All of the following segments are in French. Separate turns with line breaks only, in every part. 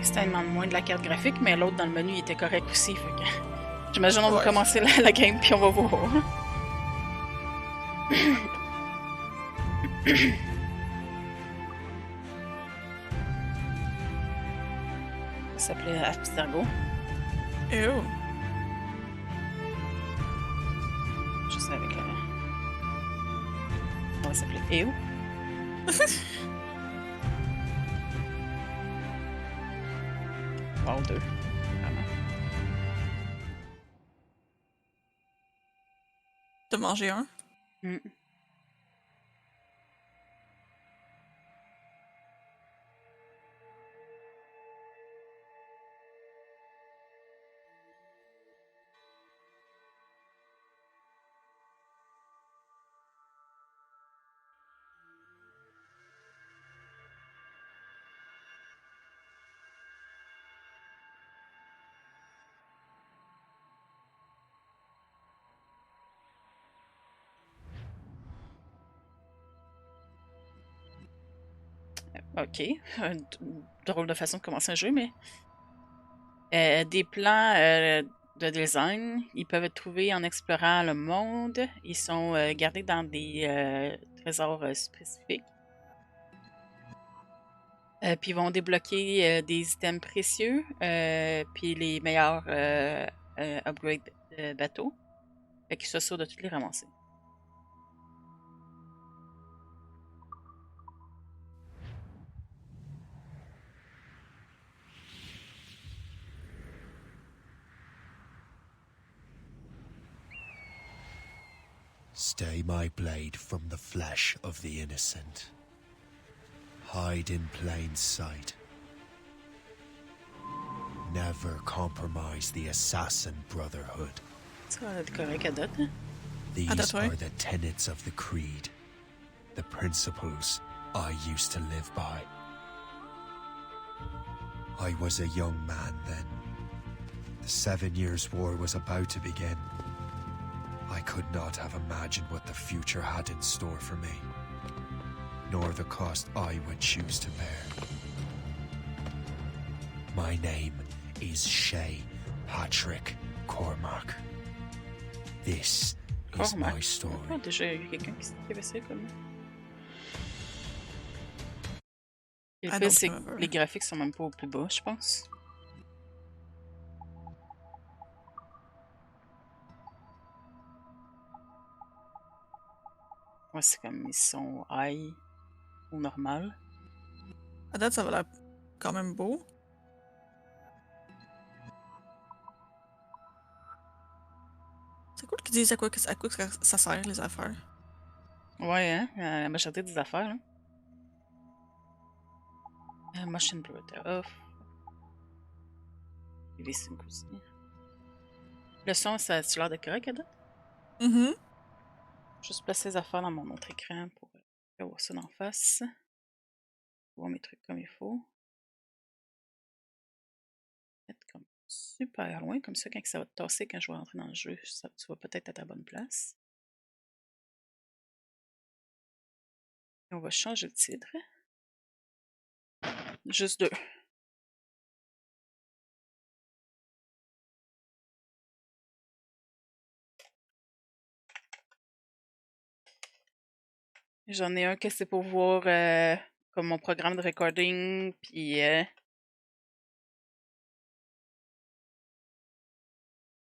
C'était demande moins de la carte graphique, mais l'autre dans le menu il était correct aussi. Fait que... J'imagine on va
Ouais.
commencer la game puis on va voir. Ça s'appelait Abstergo.
Ew.
Je sais avec la. Comment ça s'appelait? Ew. Wow, 2. Vraiment.
T'as mangé un?
Mm. Ok. Drôle de façon de commencer un jeu, mais. Des plans de design, ils peuvent être trouvés en explorant le monde. Ils sont gardés dans des trésors spécifiques. Puis ils vont débloquer des items précieux, puis les meilleurs upgrades de bateaux. Fait qu'ils soient sûrs de toutes les ramasser.
Stay my blade from the flesh of the innocent. Hide in plain sight. Never compromise the assassin brotherhood.
Ça va être correct à date. Hein?
These are the tenets of the creed, the principles I used to live by. I was a young man then. The 7 Years' War was about to begin. I could not have imagined what the future had in store for me, nor the cost I would choose to bear. My name is Shay Patrick Cormac. This is my story.
Oh, déjà, il y a quelqu'un qui avait ça comme. Et le pire, c'est que les graphiques sont même pas au plus bas, je pense. Ouais, c'est comme ils sont high ou normal.
À date, ça va l'air quand même beau. C'est cool qu'ils disent à quoi ça sert, les affaires.
Ouais, hein? La majorité des affaires, là. Motion blur off. V5 aussi. Le son, ça a-tu l'air de correct, Ada?
Mm-hmm.
Juste placer les affaires dans mon autre écran pour avoir ça d'en face. Voir mes trucs comme il faut. Mettre comme super loin, comme ça, quand ça va te tasser, quand je vais rentrer dans le jeu, ça, tu vas peut-être à ta bonne place. Et on va changer de titre. Juste 2. J'en ai un que c'est pour voir comme mon programme de recording, puis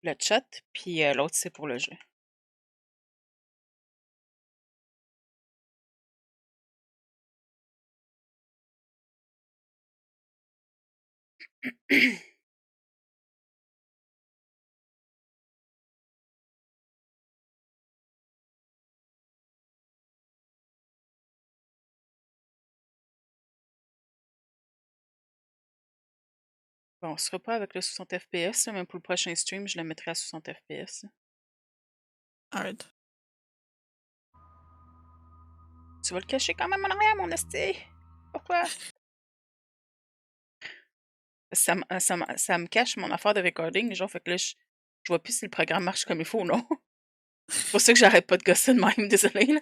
le chat, puis l'autre c'est pour le jeu. Bon, on sera pas avec le 60 FPS, là, même pour le prochain stream, je le mettrai à 60 FPS.
Alright.
Tu vas le cacher quand même en arrière, mon esti! Pourquoi? Ça me cache mon affaire de recording, genre, fait que là, je vois plus si le programme marche comme il faut ou non. C'est pour ça que j'arrête pas de gosser de même, désolé, là.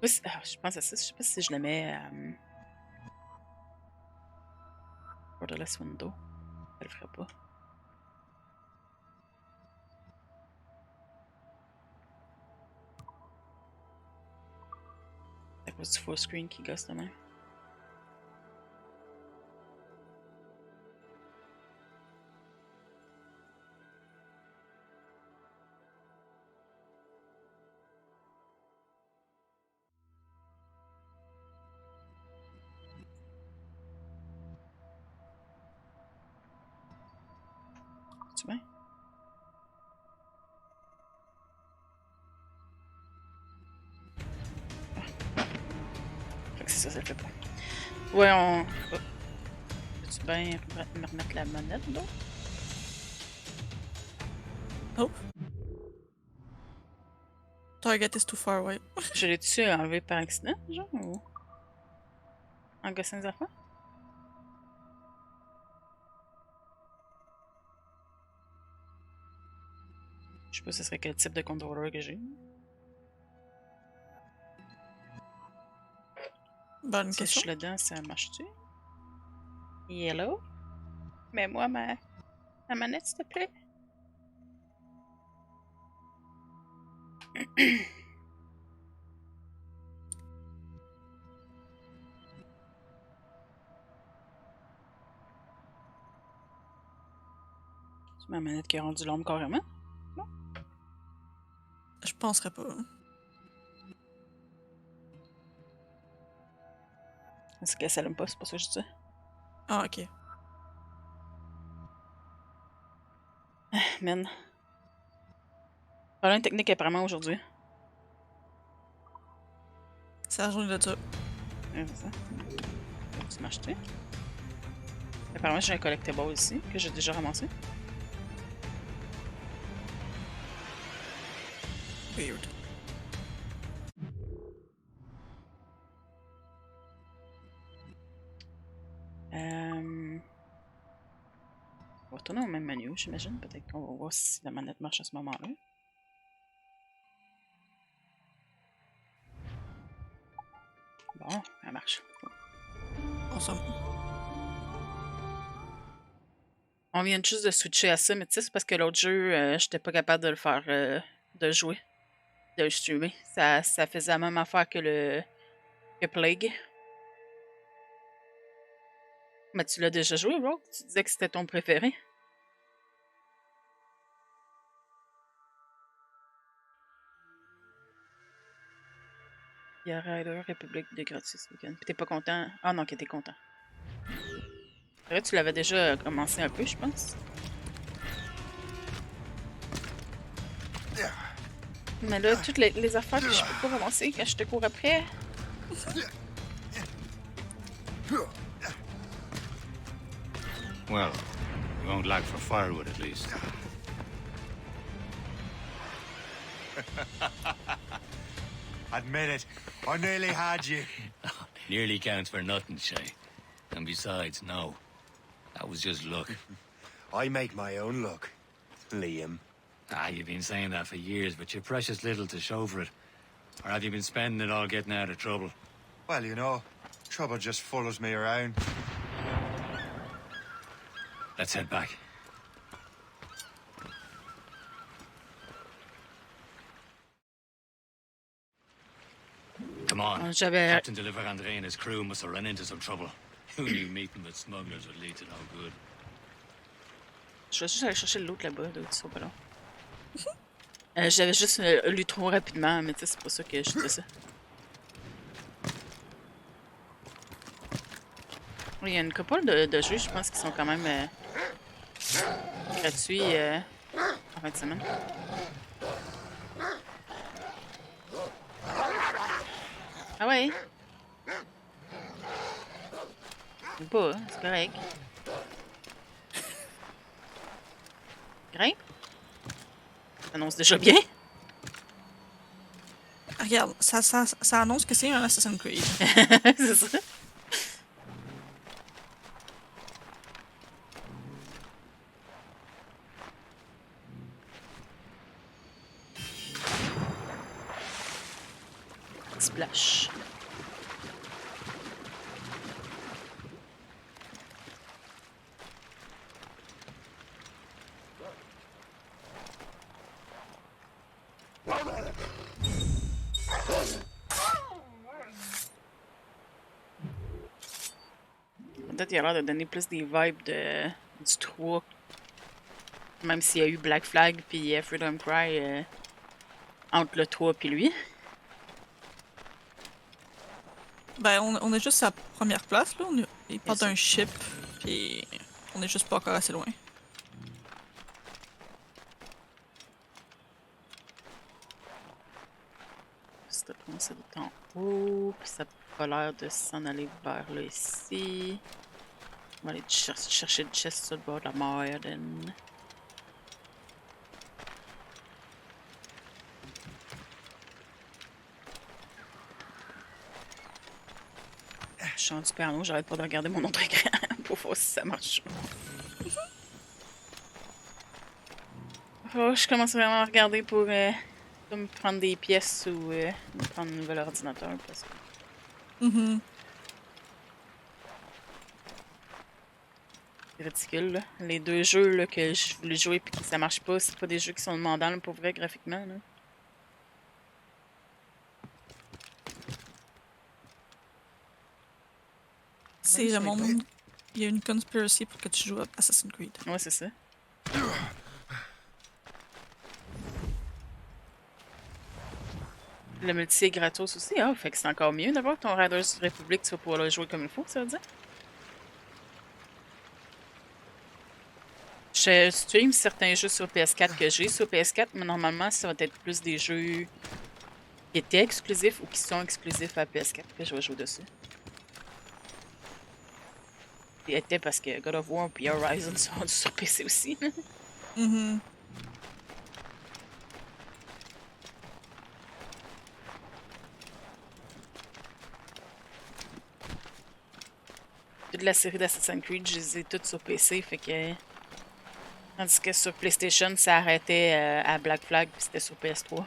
Je pense à ça. Je sais pas si je le mets Borderless Window. Ça le ferait pas. C'est à cause du full screen qui gosse de même. Tu bien? Fait que c'est ça, ça le fait pas. Ouais, on. Oh. Peux-tu bien me remettre la manette, là?
Oh. Target is too far away.
Je l'ai-tu enlevé par accident, genre, ou en gossant des affaires? Je sais pas ce serait quel type de contrôleur que j'ai.
Bonne
Si je
question.
suis là-dedans, ça marche-tu? Hello? Mets-moi ma manette, s'il te plaît. C'est ma manette qui a rendu l'ombre carrément.
Je penserais pas.
C'est qu'elle s'allume pas, c'est pas ça que je dis.
Ah, ok.
Man. Problème technique apparemment aujourd'hui.
C'est la journée de ça.
Ouais, c'est ça. Tu m'acheter? Apparemment, j'ai un collectible ici que j'ai déjà ramassé.
Weird.
On va retourner au même menu, j'imagine. Peut-être qu'on va voir si la manette marche à ce moment-là. Bon, elle marche.
Awesome.
On vient juste de switcher à ça, mais tu sais, c'est parce que l'autre jeu, j'étais pas capable de le faire, de jouer, de le streamer. Ça faisait la même affaire que Plague. Mais tu l'as déjà joué, Rogue? Tu disais que c'était ton préféré. Il y a Rider, République de gratuit ce week-end. Puis t'es pas content? Ah non, que t'es content. C'est vrai, tu l'avais déjà commencé un peu, je pense. Mais là, toutes les affaires que je peux pas ramasser quand je te cours après.
Well, we won't lack for firewood at least.
Admit it, I nearly had you.
Nearly counts for nothing, Shay. And besides, no. That was just luck.
I make my own luck, Liam.
Ah, you've been saying that for years, but you're precious little to show for it. Or have you been spending it all getting out of trouble?
Well, you know, trouble just follows me around.
Let's head back. Come on.
J'avais.
Captain Deliver Andre and his crew must have run into some trouble. Who knew meeting with smugglers would lead to no good?
Je vais juste aller chercher l'autre là-bas, l'autre sont pas là. J'avais juste lu trop rapidement, mais tu sais, c'est pas ça que je disais ça. Oui, il y a une couple de jeux, je pense, qui sont quand même gratuits en fin de semaine. Ah ouais? Ou pas, hein, c'est correct. Grimpe? Ça annonce déjà bien.
Regarde, ça annonce que c'est un Assassin's Creed.
C'est ça. Splash. peut-être qu'il a l'air de donner plus des vibes du 3. Même s'il y a eu Black Flag puis Freedom Cry entre le 3 puis lui.
Ben, on est juste à la première place, là. Il part
ça.
d'un ship, puis on est juste pas encore assez loin.
C'était pour moi, c'est tout en haut, puis ça n'a pas l'air de s'en aller vers là, ici. On va aller chercher le chest sur le bord de la mer, then. Je suis rendu piano, j'arrête pas de regarder mon autre écran pour voir si ça marche. Oh, je commence vraiment à regarder pour me prendre des pièces ou me prendre un nouvel ordinateur parce que c'est ridicule. Là. Les 2 jeux là, que je voulais jouer et que ça marche pas, c'est pas des jeux qui sont demandants là, pour vrai graphiquement. Là.
C'est le monde. Il y a une conspiracy pour que tu joues à Assassin's Creed.
Ouais, c'est ça. Le multi est gratos aussi, ah, fait que c'est encore mieux d'avoir ton Riders Republic, tu vas pouvoir le jouer comme il faut, ça veut dire. Je stream certains jeux sur PS4 que j'ai sur PS4, mais normalement, ça va être plus des jeux qui étaient exclusifs ou qui sont exclusifs à PS4 que je vais jouer dessus. Ils étaient parce que God of War et Horizon sont rendus sur PC aussi. Toute la série d'Assassin's Creed, je les ai toutes sur PC, fait que. Tandis que sur PlayStation, ça arrêtait à Black Flag, puis c'était sur PS3.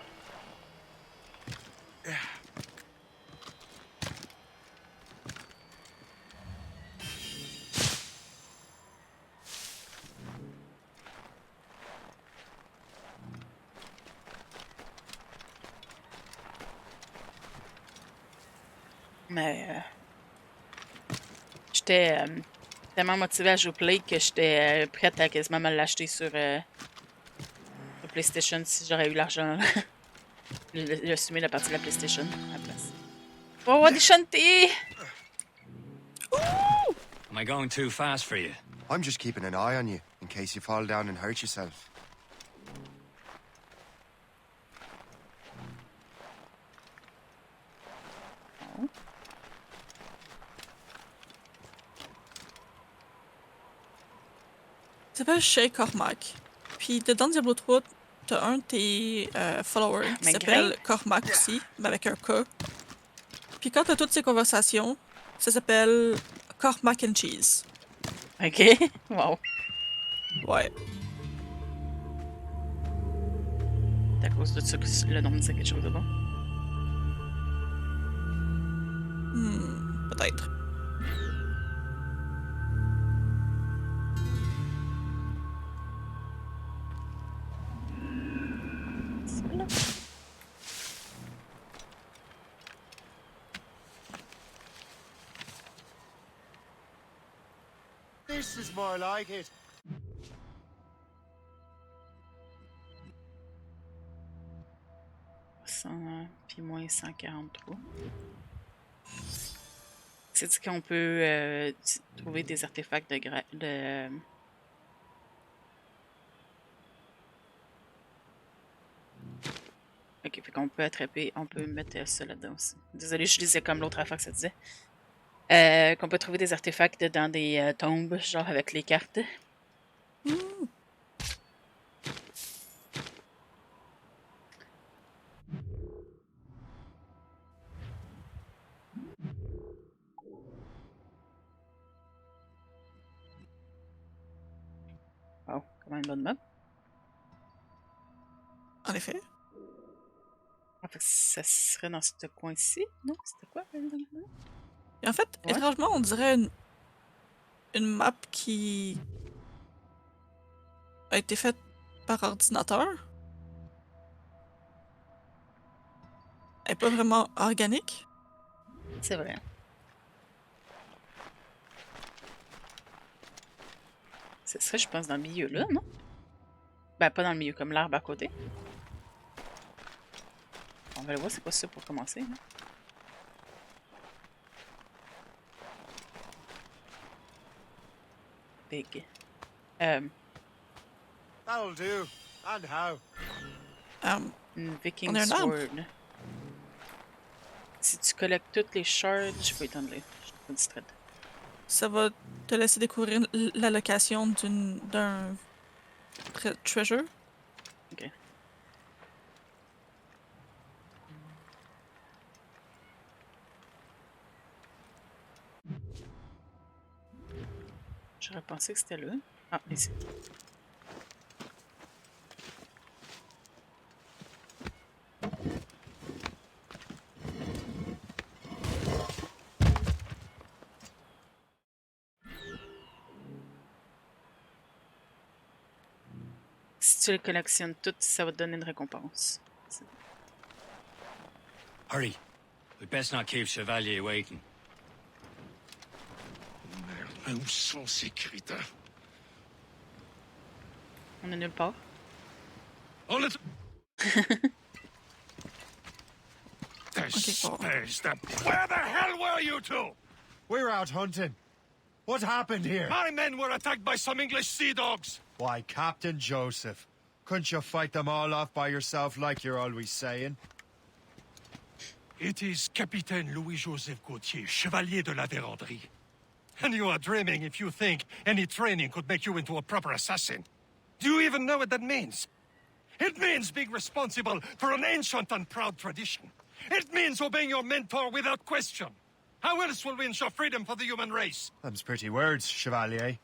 Mais j'étais tellement motivée à jouer Play que j'étais prête à quasiment me l'acheter sur PlayStation si j'aurais eu l'argent. J'assumais la partie de la PlayStation à la place. Oh, des chantiers!
Am I going too fast for you?
I'm just keeping an eye on you, in case you fall down and hurt yourself.
Oh.
Il s'appelle Shay Cormac. Puis dedans Diablo 3, t'as un de tes followers qui s'appelle Cormac aussi, mais avec un K. Puis quand t'as toutes ces conversations, ça s'appelle Cormac and Cheese.
Ok, wow.
Ouais.
C'est à cause de ça que le nom me disait quelque chose de bon.
Peut-être.
This is more like it.
Puis moins 143. C'est dit qu'on peut trouver des artefacts de Ok, fait qu'on peut attraper, on peut mettre ça là-dedans aussi. Désolée, je lisais comme l'autre affaire que ça disait. Qu'on peut trouver des artefacts dans des tombes, genre avec les cartes. Wow, comment une bonne map.
En effet.
En fait, ça serait dans ce coin-ci, non? C'était quoi?
Et en fait,
Ouais.
étrangement, on dirait une map qui a été faite par ordinateur. Elle est pas vraiment organique.
C'est vrai. Ce serait, je pense, dans le milieu, là, non? Ben, pas dans le milieu, comme l'arbre à côté. On va le voir, c'est quoi ça pour commencer, là? Big.
That'll do. And how?
Une Viking
On a un arbre.
Sword. Si tu collectes toutes les shards, je peux étendre les. Je suis pas distraite.
Ça va te laisser découvrir la location d'un treasure.
Ok. J'aurais pensé que c'était là. Ah, ici. Si tu les collectionnes toutes, ça va te donner une récompense.
Hurry. We'd best not keep Chevalier waiting.
Merde, où sont ces crétins?
On est nulle part.
On est...
Paul.
Where the hell were you two?
We're out hunting. What happened here?
My men were attacked by some English sea dogs.
Why, Captain Joseph. Couldn't you fight them all off by yourself like you're always saying?
It is Capitaine Louis-Joseph Gauthier, Chevalier de la Vérandrie. And you are dreaming if you think any training could make you into a proper assassin. Do you even know what that means? It means being responsible for an ancient and proud tradition. It means obeying your mentor without question. How else will we ensure freedom for the human race?
Them's pretty words, Chevalier.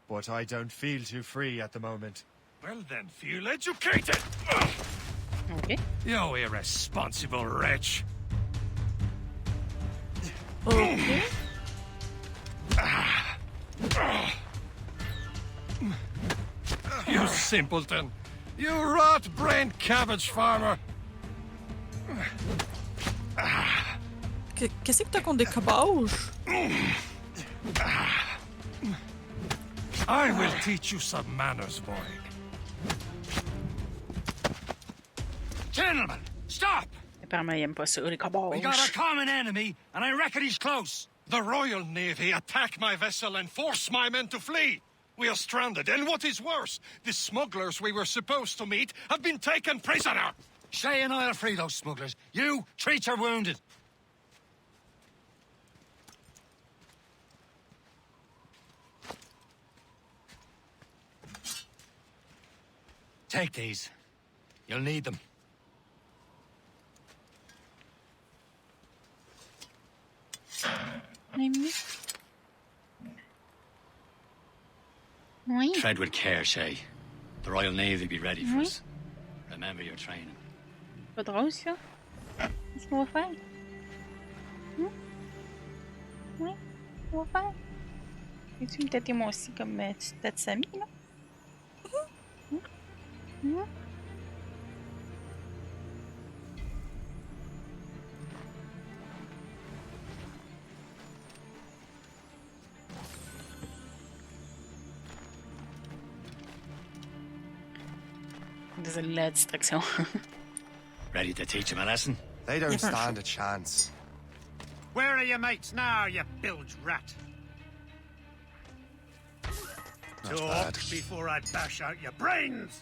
But I don't feel too free at the moment.
Well then, feel educated!
Ok.
You irresponsible wretch!
Ok.
You simpleton! You rat-brained cabbage farmer!
Qu'est-ce que t'as contre des cabages?
I will teach you some manners, boy.
Gentlemen, stop!
Apparemment, il aime pas ça, les
We got a
cabages.
common enemy, and I reckon he's close.
The Royal Navy attack my vessel and force my men to flee. We are stranded, and what is worse, the smugglers we were supposed to meet have been taken prisoner.
Shay and I'll free those smugglers. You, treat your wounded. Take these. You'll need them.
Oui.
Tread with care, Shay. The Royal Navy be ready for us. Remember your training.
Pas drôle, ça? Qu'est-ce qu'on va faire? Oui, on va faire. Veux-tu me tâter moi aussi comme tu tâtes Samy, là? Désolé la distraction.
Ready to teach him a lesson?
They don't
Yeah, for
stand a chance.
Where are your mates now, you bilge rat?
Not
Talk
bad.
before I bash out your brains!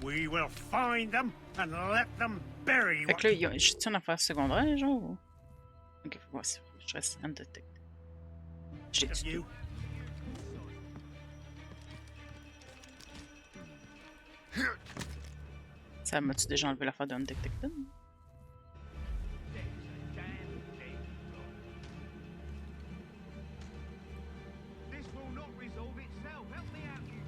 We will find them and let them bury
Fait
what...
que là, je suis en affaire secondaire, genre? Ou... Ok, faut voir si je reste undetected. Je l'ai
of
tué.
you.
Ça m'a-tu déjà enlevé l'affaire d'undetected?
This will not resolve itself. Help me out, you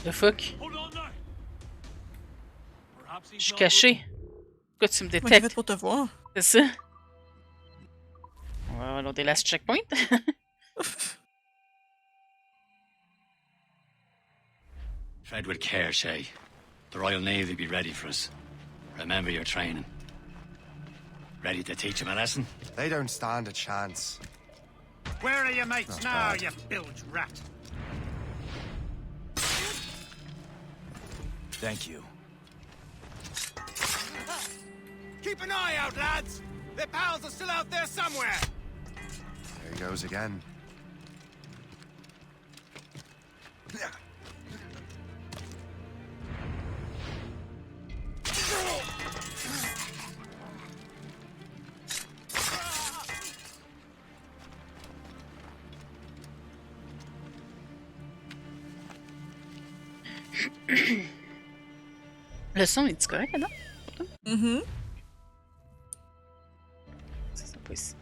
The fuck?
Hold on now. Perhaps
Je
he's
suis
not
caché. Pourquoi tu me
Moi, j'ai fait
détectes?
pour te voir.
C'est ça? On va reloader last checkpoint.
Tread with care, Shay. The Royal Navy be ready for us. Remember your training. Ready to teach him a lesson?
They don't stand a chance.
Where are your mates
Not
now,
bad.
you bilge rat?
Thank you.
Keep an eye out, lads! Their pals are still out there somewhere!
There he goes again.
Le son est-tu correct, là?
Mhm.
C'est pas ici.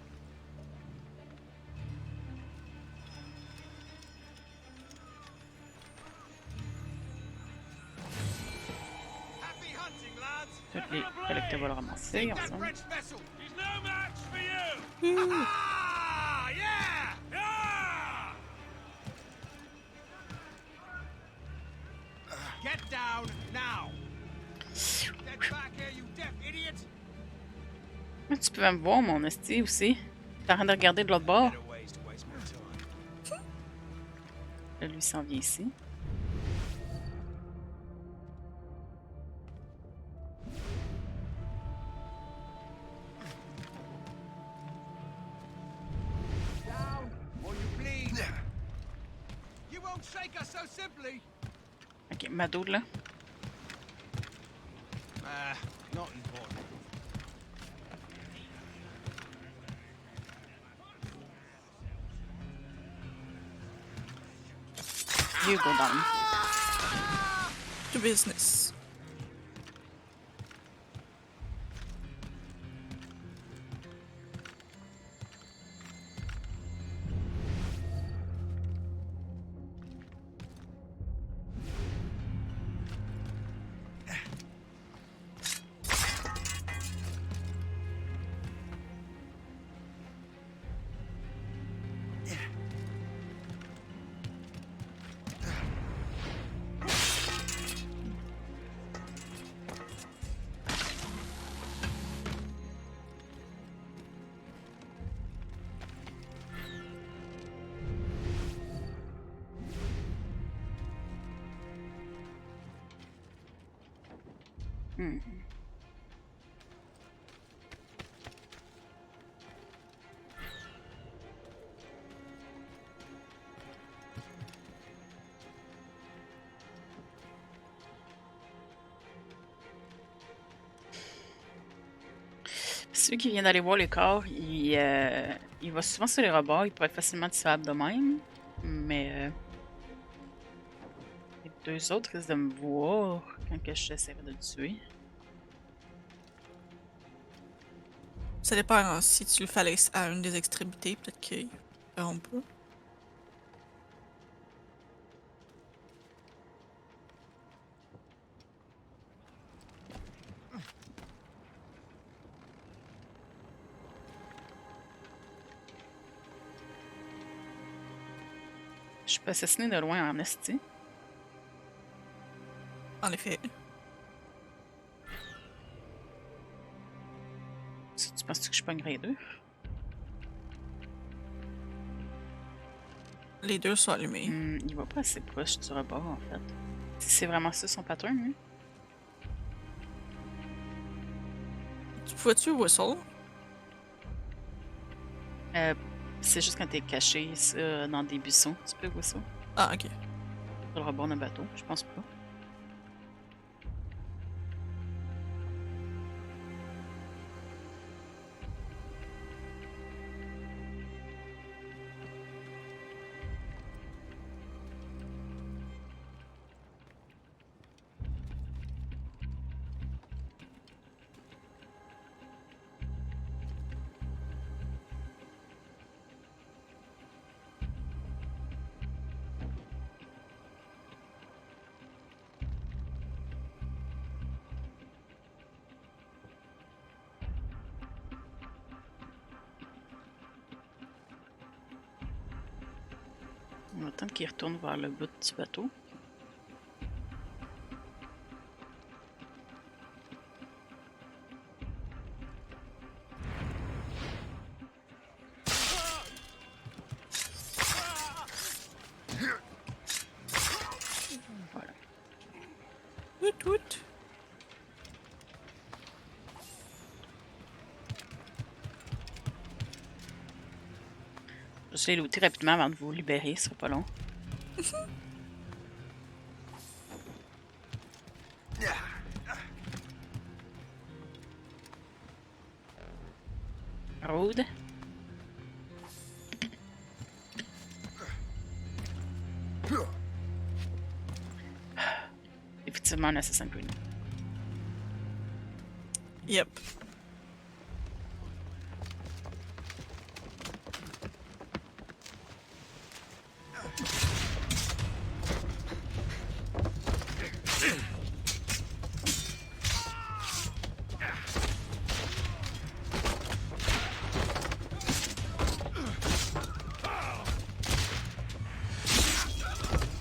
Happy hunting, lads!
Toutes les collecteurs vont le ramasser
That
ensemble.
French vessel! He's no match for you! Ah, yeah! Yeah! Get down now! Get back here, you deaf idiot!
Ah, tu peux me voir, mon esti, aussi. T'es en train de regarder de l'autre bord.
Better ways to waste my time.
Là, lui s'en vient ici.
Down, or you bleed! You won't shake us so simply!
Ok, Mado, là.
Not important.
You go down.
To business.
Hmm. Celui qui vient d'aller voir le corps, il va souvent sur les rebords, il pourrait être facilement tuable de même, mais les deux autres risquent de me voir quand que j'essaierai de le tuer.
Ça dépend hein, si tu le fais à une des extrémités, peut-être qu'ils feront pas.
Je peux assassiner de loin en esti.
En effet.
Tu penses que je pognerais les deux?
Les deux sont allumés.
Il va pas assez proche du rebord, en fait. Si c'est vraiment ça son pattern, lui.
Tu pouvais-tu whistle?
C'est juste quand t'es caché ça, dans des buissons, tu peux voir ça.
Ah, ok.
Sur le rebord d'un bateau, je pense pas. On va attendre qu'il retourne vers le bout du bateau. Je vais les looter rapidement avant de vous libérer, ce sera pas long. Road. Effectivement, un Assassin's Creed.
Yep.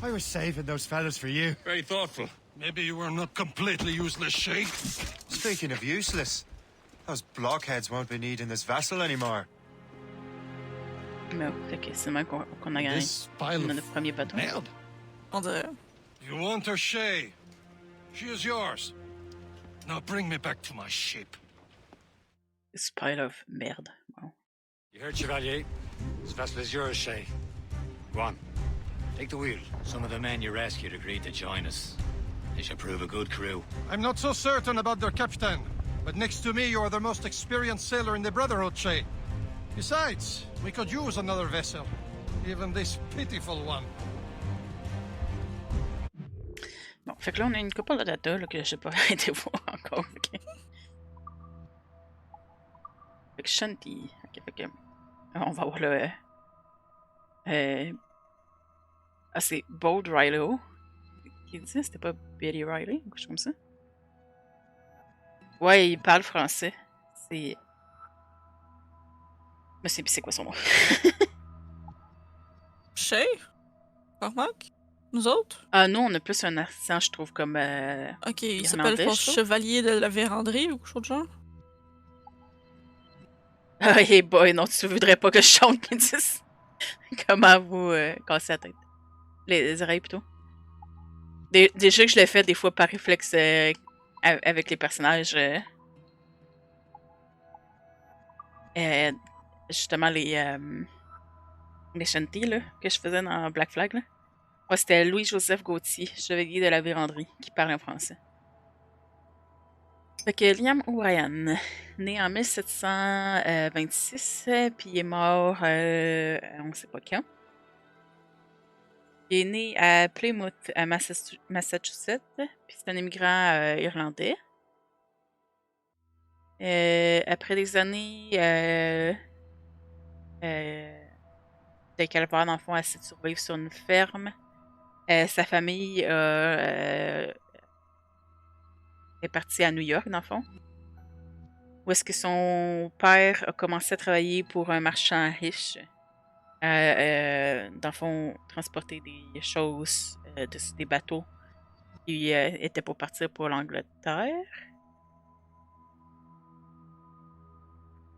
I was saving those fellas for you.
Very thoughtful.
Maybe you were not completely useless, Shay.
Speaking of useless, those blockheads won't be needing this vessel anymore.
Mais fait que c'est même qu'on a gagné.
This pile
On a
of
notre premier bateau.
merde.
On dirait.
You want her, Shay? She is yours. Now bring me back to my ship.
This pile of merde. Wow.
You heard, Chevalier? This vessel is yours, Shay. Go on. Take the wheel. Some of the men you rescued agreed to join us. They should prove a good crew.
I'm not so certain about their captain, but next to me you are the most experienced sailor in the Brotherhood, Shay. Besides, we could use another vessel. Even this pitiful one.
Bon, fait que là, on a une couple de data là, que j'ai pas été voir encore. Ok. Fait que Shanti. Ok, fait que. On va voir le. Ah, c'est Bold Riley. Qui dit? C'était pas Betty Riley ou quelque chose comme ça? Ouais, il parle français. C'est. Mais c'est quoi son nom?
Shay? Cormac? Nous autres?
Ah, nous, on a plus un accent, je trouve, comme.
Ok, il
Irlandais,
s'appelle
je trouve.
Chevalier de la Vérandrie ou quelque chose de genre?
Ah, hey boy, non, tu voudrais pas que je chante qu'ils disent comment vous casser la tête. Les oreilles plutôt. Déjà que je l'ai fait des fois par réflexe avec les personnages. Justement, les shanties là, que je faisais dans Black Flag. Là. Ouais, c'était Louis-Joseph Gauthier, chevalier de la Vérandrie, qui parle en français. Fait que Liam O'Brien, né en 1726, puis il est mort, on sait pas quand. Il est né à Plymouth, à Massachusetts, puis c'est un immigrant irlandais. Après des années de calvaire, dans le fond, essaie de survivre sur une ferme, sa famille est partie à New York, dans le fond. Où est-ce que son père a commencé à travailler pour un marchand riche. Dans le fond, transporter des choses sur des bateaux qui étaient pour partir pour l'Angleterre.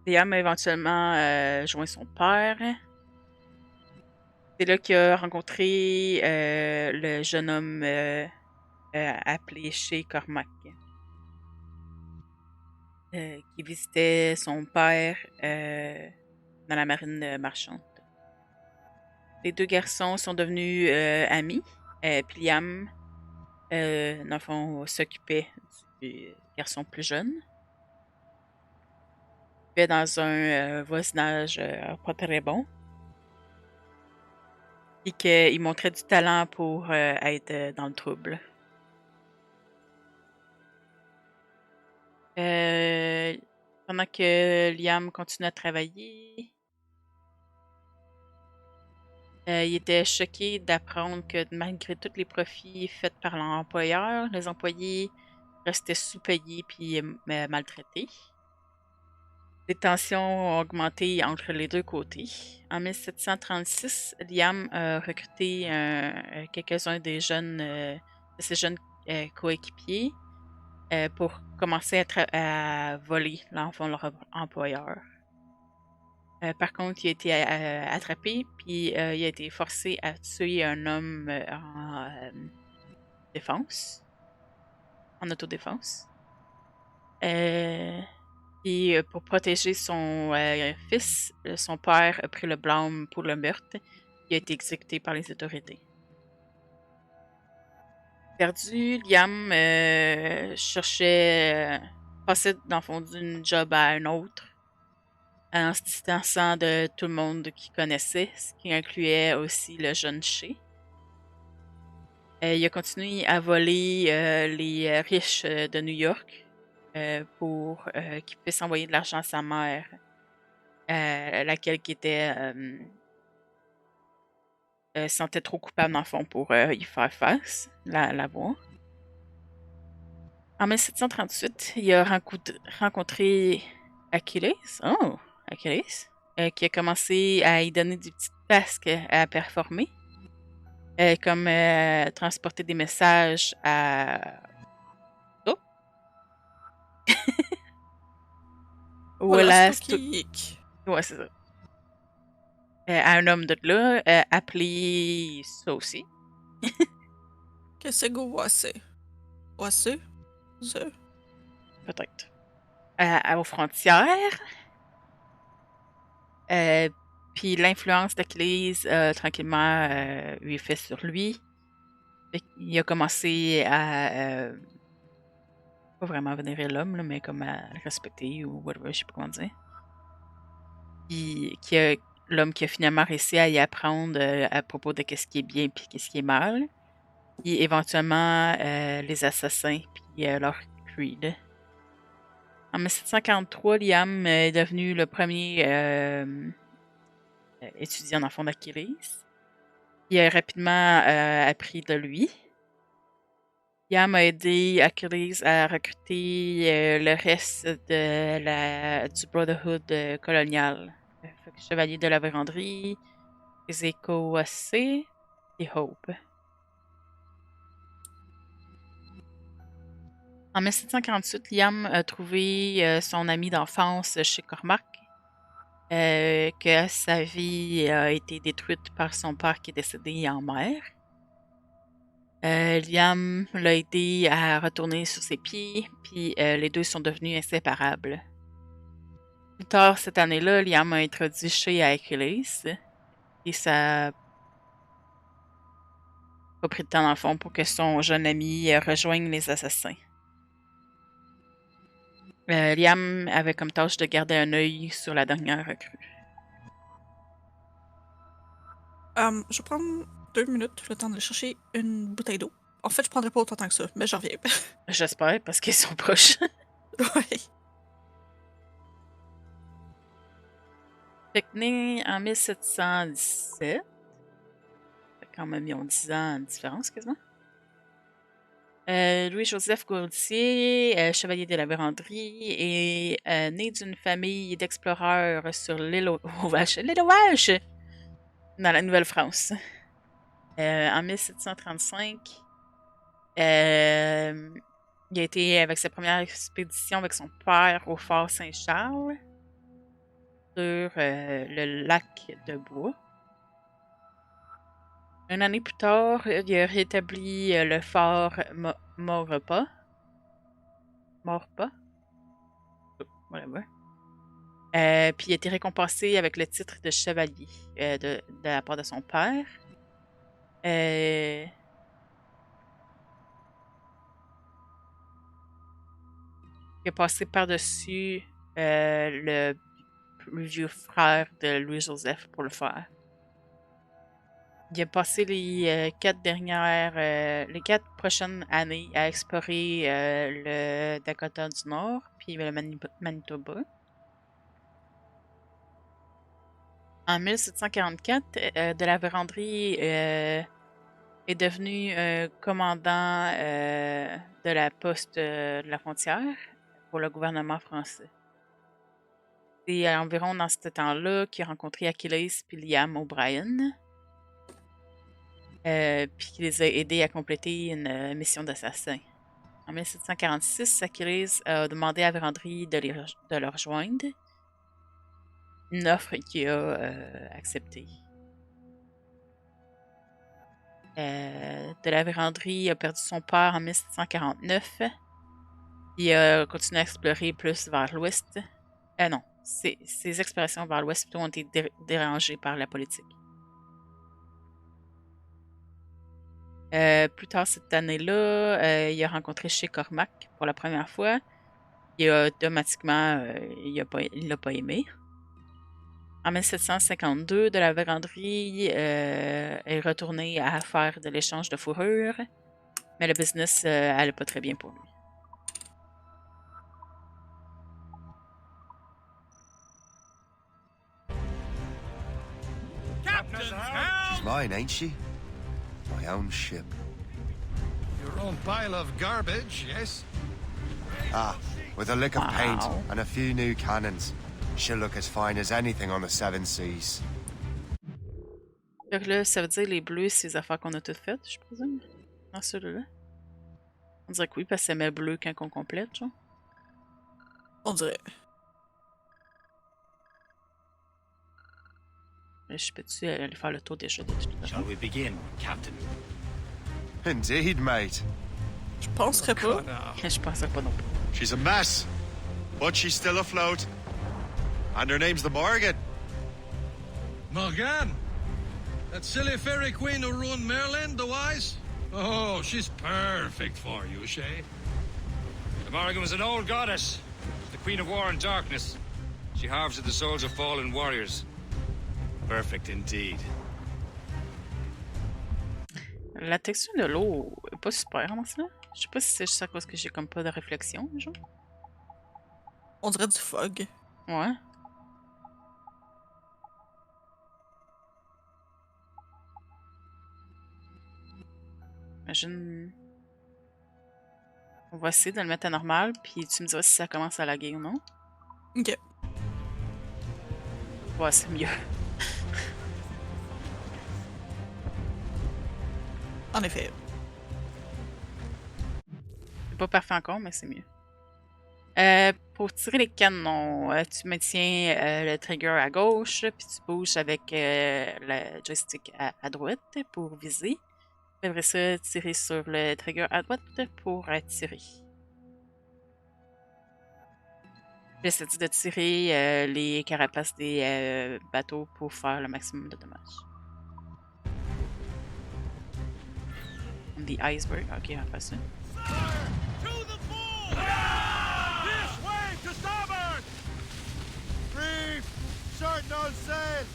Liam a éventuellement joint son père. C'est là qu'il a rencontré le jeune homme appelé Shay Cormac. Qui visitait son père dans la marine marchande. Les deux garçons sont devenus amis. Puis Liam, dans le fond, s'occupait du garçon plus jeune. Il vivait dans un voisinage pas très bon. Et qu'il montrait du talent pour être dans le trouble. Pendant que Liam continue à travailler, il était choqué d'apprendre que malgré tous les profits faits par l'employeur, les employés restaient sous-payés puis maltraités. Les tensions ont augmenté entre les deux côtés. En 1736, Liam a recruté quelques-uns de ses jeunes coéquipiers pour commencer à voler l'enfant de leur employeur. Par contre, il a été attrapé, puis il a été forcé à tuer un homme en défense, en autodéfense. Puis pour protéger son fils, son père a pris le blâme pour le meurtre. Il a été exécuté par les autorités. Perdu, Liam passait dans le fond d'une job à un autre, en se distançant de tout le monde qu'il connaissait, ce qui incluait aussi le jeune Shea. Il a continué à voler les riches de New York pour qu'il puisse envoyer de l'argent à sa mère, laquelle qui était sentait trop coupable dans le fond pour y faire face, la voir. En 1738, il a rencontré Achilles. Oh, Achilles. Qui a commencé à y donner des petites tasks à performer. Comme transporter des messages à. Oh!
Voilà,
Voilà,
c'est toi qui...
ouais, c'est ça. À un homme de là, appelé ça aussi.
Qu'est-ce que c'est? Oisseux? Ça?
Peut-être. Aux frontières. Puis l'influence d'Achilles, tranquillement, lui est fait sur lui. Il a commencé à pas vraiment vénérer l'homme, là, mais comme à le respecter ou whatever, je sais pas comment dire. Puis l'homme qui a finalement réussi à y apprendre à propos de qu'est-ce qui est bien puis qu'est-ce qui est mal. Puis éventuellement les assassins puis leur creed. En 1743, Liam est devenu le premier étudiant dans le fond d'Achilles. Il a rapidement appris de lui. Liam a aidé Achilles à recruter le reste du Brotherhood colonial. Fait que Chevalier de la Vérandrie, les Écossais et Hope. En 1748, Liam a trouvé son ami d'enfance chez Cormac, que sa vie a été détruite par son père qui est décédé en mer. Liam l'a aidé à retourner sur ses pieds, puis les deux sont devenus inséparables. Plus tard cette année-là, Liam a introduit Shea à Achilles, et ça a pas pris de temps dans le fond pour que son jeune ami rejoigne les assassins. Liam avait comme tâche de garder un œil sur la dernière recrue.
Je vais prendre 2 minutes, le temps de chercher une bouteille d'eau. En fait, je prendrai pas autant de temps que ça, mais j'en reviens.
J'espère, parce qu'ils sont proches.
Ouais.
Fait que né en 1717, fait quand même ils ont 10 ans de différence quasiment. Louis-Joseph Gaultier, chevalier de la Vérandrie, est né d'une famille d'exploreurs sur l'île aux Vaches. L'île aux Vaches! Dans la Nouvelle-France. En 1735, il a été avec sa première expédition avec son père au fort Saint-Charles sur le lac de Bois. Une année plus tard, il a rétabli le fort Maurepas. Maurepas? Whatever. Puis il a été récompensé avec le titre de chevalier de la part de son père. Il a passé par-dessus le plus vieux frère de Louis-Joseph pour le faire. Il a passé les 4 prochaines années à explorer le Dakota du Nord, puis le Manitoba. En 1744, de la Vérandrie est devenu commandant de la poste de la frontière pour le gouvernement français. C'est environ dans ce temps-là qu'il a rencontré Achilles puis Liam O'Brien, puis qui les a aidés à compléter une mission d'assassin. En 1746, Achilles a demandé à Vérandrie de le rejoindre, une offre qu'il a acceptée. De la Vérandrie a perdu son père en 1749. Il continue à explorer plus vers l'ouest. Non, ses explorations vers l'ouest plutôt ont été dérangées par la politique. Plus tard cette année-là, il a rencontré chez Cormac pour la première fois. Et automatiquement, il l'a pas aimé. En 1752, de la véranderie est retournée à faire de l'échange de fourrure, mais le business allait pas très bien pour lui.
She's mine, ain't she? My own ship.
Your own pile of garbage, yes?
Ah, with a lick of paint
Wow.
and a few new cannons. She'll look as fine as anything on the Seven Seas.
Fait que là, ça veut dire les bleus, c'est les affaires qu'on a toutes faites, je présume, dans celui-là. On dirait que oui, parce que ça met bleu quand on complète, genre.
On dirait.
Je peux-tu aller faire le tour déjà de tout
Shall we begin, Captain?
Indeed, mate.
Je penserais pas.
Je pensais pas non plus.
She's a mess, but she's still afloat. And her name's the Morgan.
Morgane? That silly fairy queen who ruined Merlin, the wise? Oh, she's perfect for you, Shay.
The Morrigan was an old goddess, the queen of war and darkness. She harvested the souls of fallen warriors. Perfect indeed.
La texture de l'eau est pas super dans ça. Je sais pas si c'est juste à cause que j'ai comme pas de réflexion, genre.
On dirait du fog.
Ouais. Imagine. On va essayer de le mettre à normal, puis tu me diras si ça commence à laguer ou non.
Ok.
Ouais, c'est mieux.
En effet.
C'est pas parfait encore, mais c'est mieux. Pour tirer les canons, tu maintiens le trigger à gauche, puis tu bouges avec le joystick à droite pour viser. Puis après ça, tirer sur le trigger à droite pour tirer. Puis ça dit de tirer les carapaces des bateaux pour faire le maximum de dommages. The iceberg, ok, on va faire ça.
To the fore! This way to starboard!
Reef! Short no sail!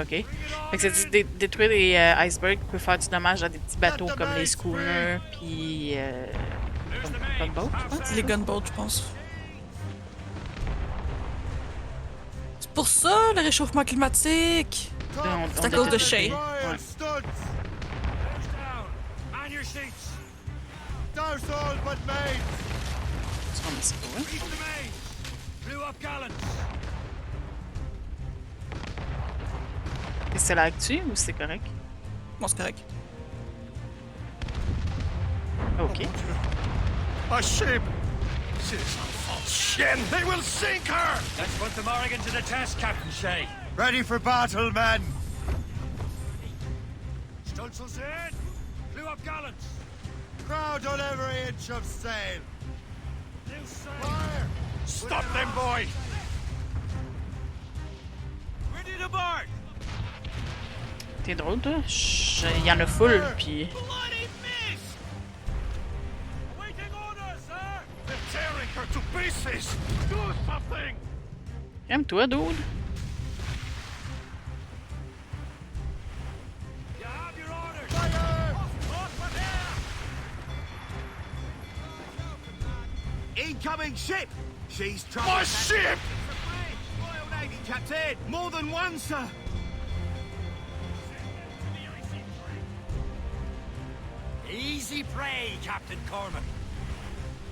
Ok. Fait que ça dit détruire les icebergs peut faire du dommage à des petits bateaux comme les schooners, puis comme boat, je pense.
Les gunboats, je pense. C'est pour ça, le réchauffement climatique! C'est à cause de Shay.
Royal studs!
Nose down! Man your seats!
Douse all but mates!
Tu vas mettre ça pour eux.
East the main! Blew up gallants!
Et c'est là dessus ou c'est correct?
Bon, c'est correct.
Ok.
A ship! She's a false shin! They will sink her!
Let's put the Morrigan to the test, Captain Shay.
Ready for battle, men!
Stunsails in! Blew up gallants!
Crowd on every inch of sail!
New sail!
Fire!
Stop them, boy!
Ready to board!
T'es drôle, toi? Il y en a full, puis...
Bloody miss! Awaiting orders, sir!
They're tearing her to pieces! Do something!
Calme-toi, dude.
You have your orders!
Fire!
Off with here!
Incoming ship! She's
My
trouble.
ship!
Royal Navy, Captain! More than one, sir!
Easy prey, Captain Cormac.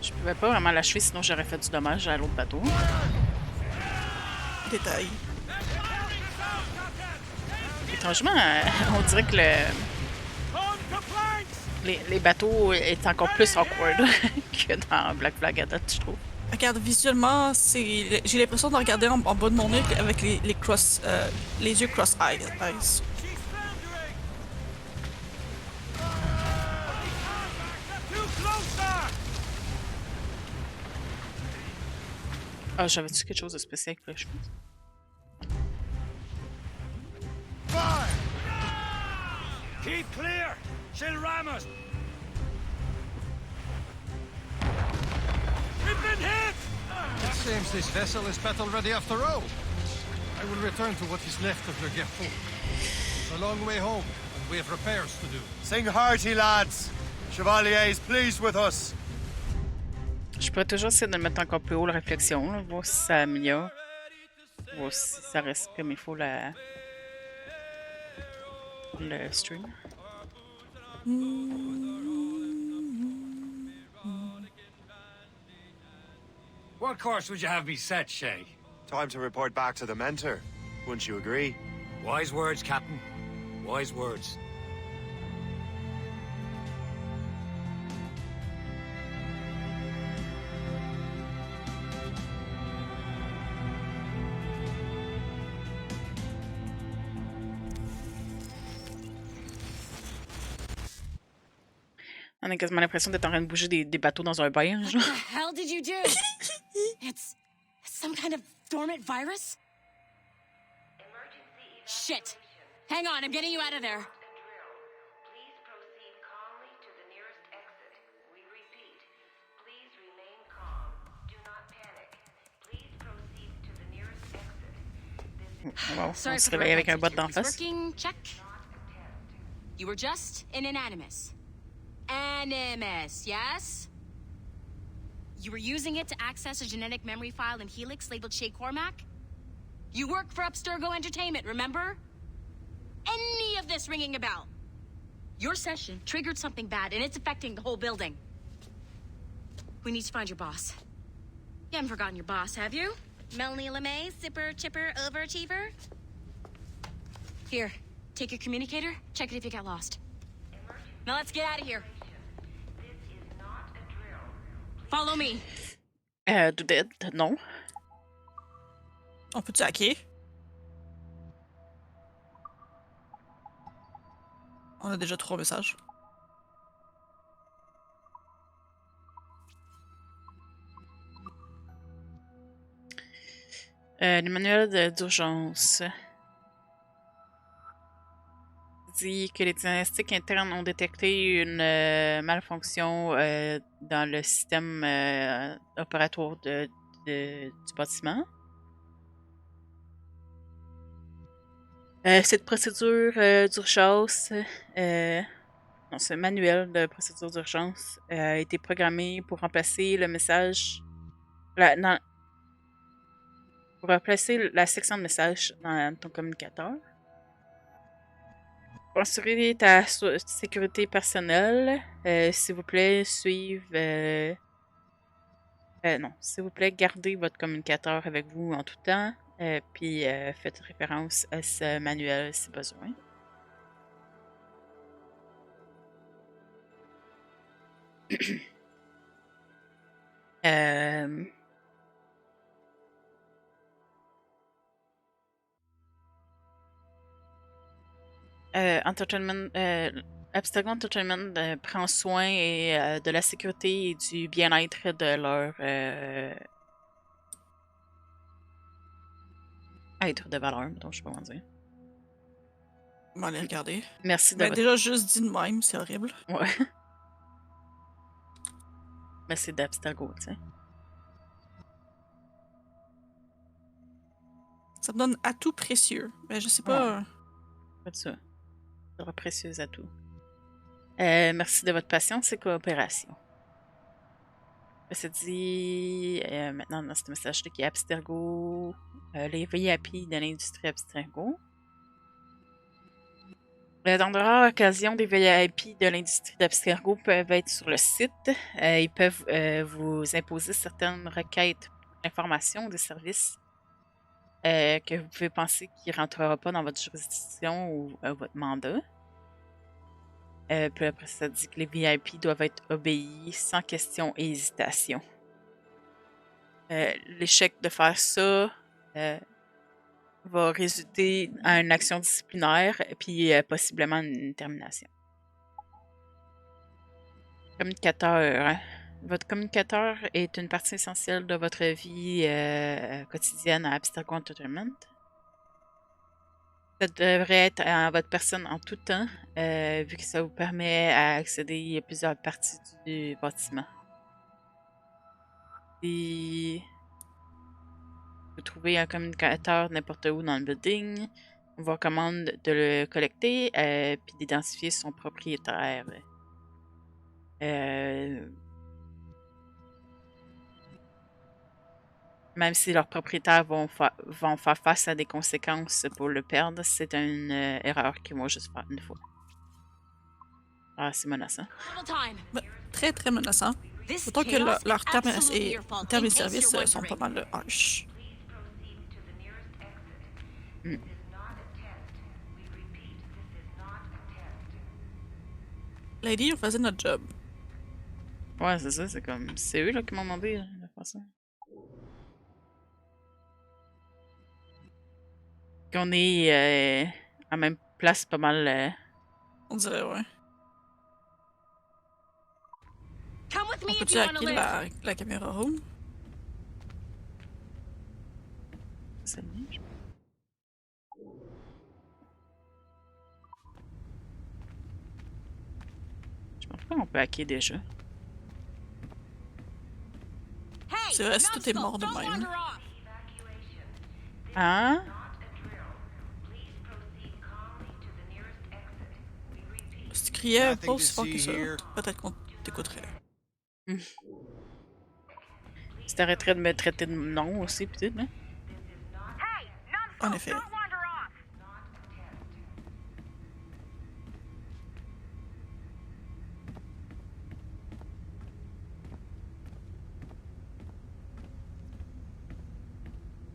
Je pouvais pas vraiment l'achever, sinon j'aurais fait du dommage à l'autre bateau.
Détail.
Étrangement, on dirait que les bateaux est encore plus awkward que dans Black Flag à date, je trouve.
Regarde, visuellement, j'ai l'impression de regarder en bas de mon œil avec les yeux cross-eyes.
She's floundering! Too close, sir!
Ah, j'avais-tu quelque chose de spécial là, je pense?
Fire!
Keep clear! She'll ram us! We've been hit!
It seems this vessel is battle ready after all. I will return to what is left of Le Guerreau. It's a long way home, and we have repairs to do.
Sing hearty, lads. Chevalier is pleased with us.
Je pourrais toujours essayer de le mettre encore plus haut, la réflexion, là, voir si ça améliore. Voir si ça reste comme il faut le stream.
What course would you have me set, Shay?
Time to report back to the mentor. Wouldn't you agree?
Wise words, Captain. Wise words.
On a quasiment l'impression d'être en train de bouger des bateaux dans un bain, genre.
What the hell did you do? It's some kind of dormant virus? Shit! Hang on, I'm getting you out of there.
Please proceed calmly to the nearest exit. We repeat, please remain calm. Do not panic. Please proceed to the nearest exit.
Wow,
Sorry
on se
for the
réveille avec un
red
bot
light.
d'en
It's
face.
working, check. You were just in an animus. Animus, yes? You were using it to access a genetic memory file in Helix labeled Shay Cormac? You work for Abstergo Entertainment, remember? Any of this ringing a bell? Your session triggered something bad, and it's affecting the whole building. We need to find your boss. You haven't forgotten your boss, have you? Melanie LeMay, zipper, chipper, overachiever? Here, take your communicator, check it if you got lost. Now let's get out of here. Follow me.
Do dead, non.
On peut-tu hacker? On a déjà 3 messages.
Les manuels d'urgence. Dit que les diagnostics internes ont détecté une malfonction dans le système opératoire du bâtiment. Cette procédure d'urgence, non, ce manuel de procédure d'urgence a été programmé pour remplacer le message, pour remplacer la section de message dans ton communicateur. Pour assurer ta sécurité personnelle, s'il vous plaît, non, s'il vous plaît, gardez votre communicateur avec vous en tout temps, puis faites référence à ce manuel si besoin. Abstergo Entertainment prend soin de la sécurité et du bien-être de leur être de valeur, donc je sais pas comment dire.
On va aller regarder.
Merci de
Mais
votre...
déjà, juste dit de même, c'est horrible.
Ouais. Mais c'est d'Abstergo, tu sais.
Ça me donne atout précieux. Mais je sais pas.
Pas de ça. Ça sera précieux atout. Merci de votre patience et coopération. Ça dit maintenant dans ce message-là qui est Abstergo, les VIP de l'industrie Abstergo. Dans de rares occasions, des VIP de l'industrie d'Abstergo peuvent être sur le site. Ils peuvent vous imposer certaines requêtes d'informations des services que vous pouvez penser qui ne rentrera pas dans votre juridiction ou votre mandat. Puis après, ça dit que les VIP doivent être obéis sans question et hésitation. L'échec de faire ça va résulter à une action disciplinaire puis possiblement une termination. Communicateur, hein? Votre communicateur est une partie essentielle de votre vie quotidienne à Abstergo Entertainment. Ça devrait être à votre personne en tout temps, vu que ça vous permet d'accéder à plusieurs parties du bâtiment. Si vous trouvez un communicateur n'importe où dans le building, on vous recommande de le collecter puis d'identifier son propriétaire. Même si leurs propriétaires vont faire face à des conséquences pour le perdre, c'est une erreur qu'ils vont juste faire une fois. Ah, c'est menaçant.
Ben, très, très menaçant. Autant que leurs termes de service sont pas mal harsh.
Mm.
Lady, on faisait notre job.
Ouais, c'est ça, c'est comme... C'est eux là, qui m'ont demandé de faire ça. Qu'on est à la même place pas mal...
On dirait, ouais.
Come with
On
me if
peut-tu
you want to
hacker
live.
la caméra room?
C'est mieux, je pense pas qu'on peut hacker déjà.
C'est vrai, si tout est mort de même.
Hein?
Si tu criais pas aussi fort que ça, peut-être qu'on t'écouterait.
Tu t'arrêterais de me traiter de nom aussi, peut-être, hein?
En effet.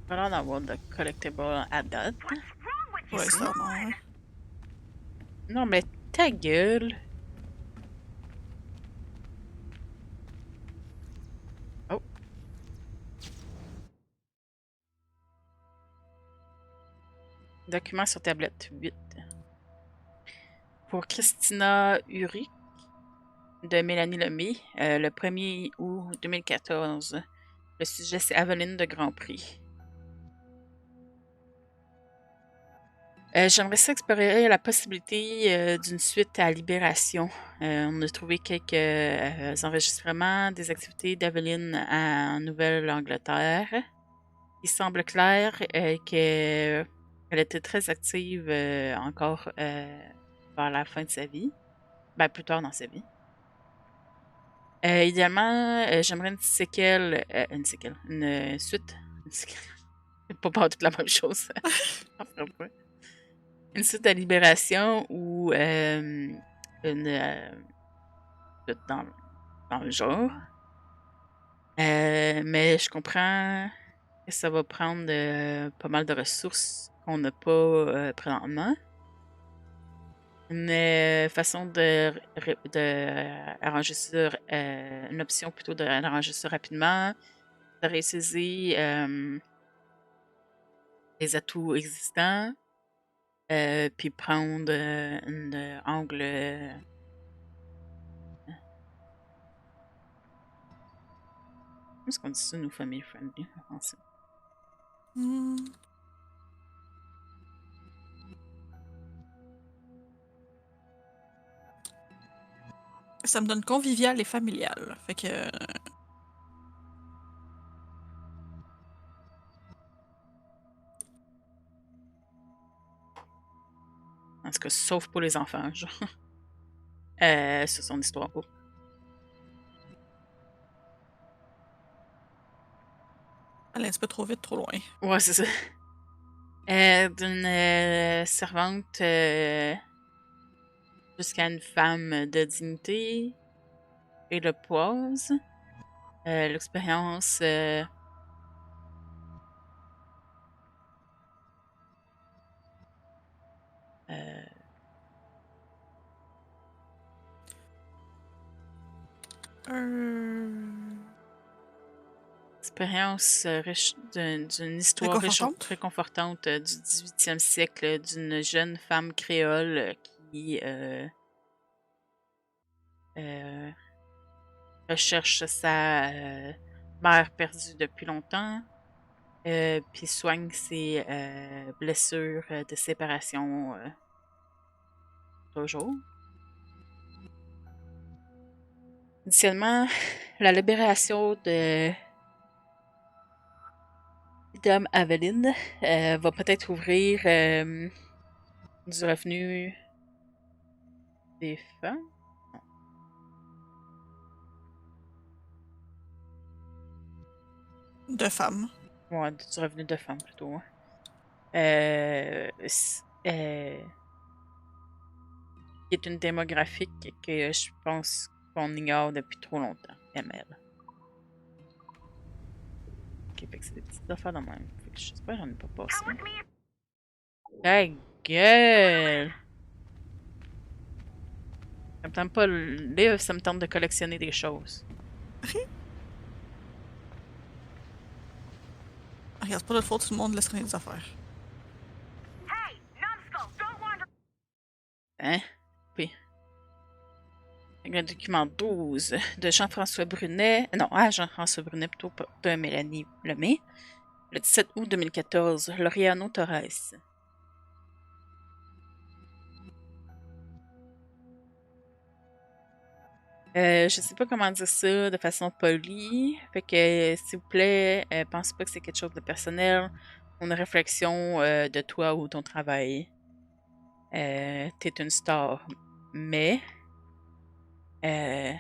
Pas l'air d'avoir de collectible à date.
Ouais, c'est vraiment, ouais.
Non, mais ta gueule! Oh! Document sur tablette 8. Pour Christina Uric de Mélanie Lemay, le 1er août 2014. Le sujet, c'est Aveline de Grand Prix. J'aimerais ça explorer la possibilité d'une suite à Libération. On a trouvé quelques enregistrements des activités d'Aveline en Nouvelle-Angleterre. Il semble clair qu'elle était très active encore vers la fin de sa vie. Ben, plus tard dans sa vie. Idéalement, j'aimerais une séquelle. Une séquelle. Une suite. Une séquelle. Pas toute la même chose. Une suite à Libération ou une dans le genre. Mais je comprends que ça va prendre pas mal de ressources qu'on n'a pas présentement. Une façon de arranger ça, une option plutôt d'arranger ça rapidement, de réutiliser les atouts existants, puis prendre un angle. Comment est-ce qu'on dit ça, nous, family friendly, en français?
Ça me donne convivial et familial. Fait que.
En tout cas, sauf pour les enfants, genre. C'est son histoire. Oh.
Elle est un petit peu trop vite, trop loin.
Ouais, c'est ça. D'une servante jusqu'à une femme de dignité et de pause. L'expérience expérience riche d'une histoire riche, réconfortante du 18e siècle d'une jeune femme créole qui recherche sa mère perdue depuis longtemps, puis soigne ses blessures de séparation toujours. Initialement, la libération de Dame Aveline va peut-être ouvrir du revenu des femmes.
De femmes.
Ouais, du revenu de femmes plutôt. Qui est une démographique que je pense qu'on ignore depuis trop longtemps. ML. Ok, fait que c'est des petites affaires de même. Fait que j'espère que j'en ai pas passé. Ta gueule! Ça me tente pas le livre, ça me tente de collectionner des choses.
Regarde, c'est pas de faute, tout le monde laisse traîner des affaires.
Hein? Puis. Le document 12 de Jean-François Brunet. Non, Jean-François Brunet plutôt, de Mélanie Lemay. Le 17 août 2014, Laureano Torres. Je sais pas comment dire ça de façon polie. Fait que, s'il vous plaît, pensez pas que c'est quelque chose de personnel. Une réflexion de toi ou ton travail. T'es une star. Mais, je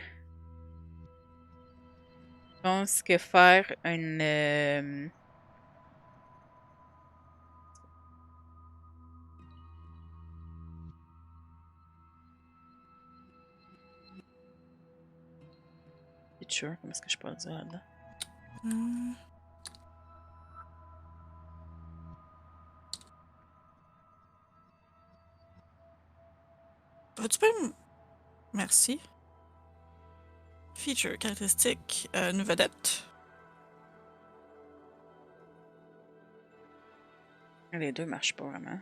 pense que faire une... feature, comment est-ce que je peux le dire là-dedans?
Tu peux me... Merci. Feature, caractéristique, une vedette.
Les deux marchent pas vraiment.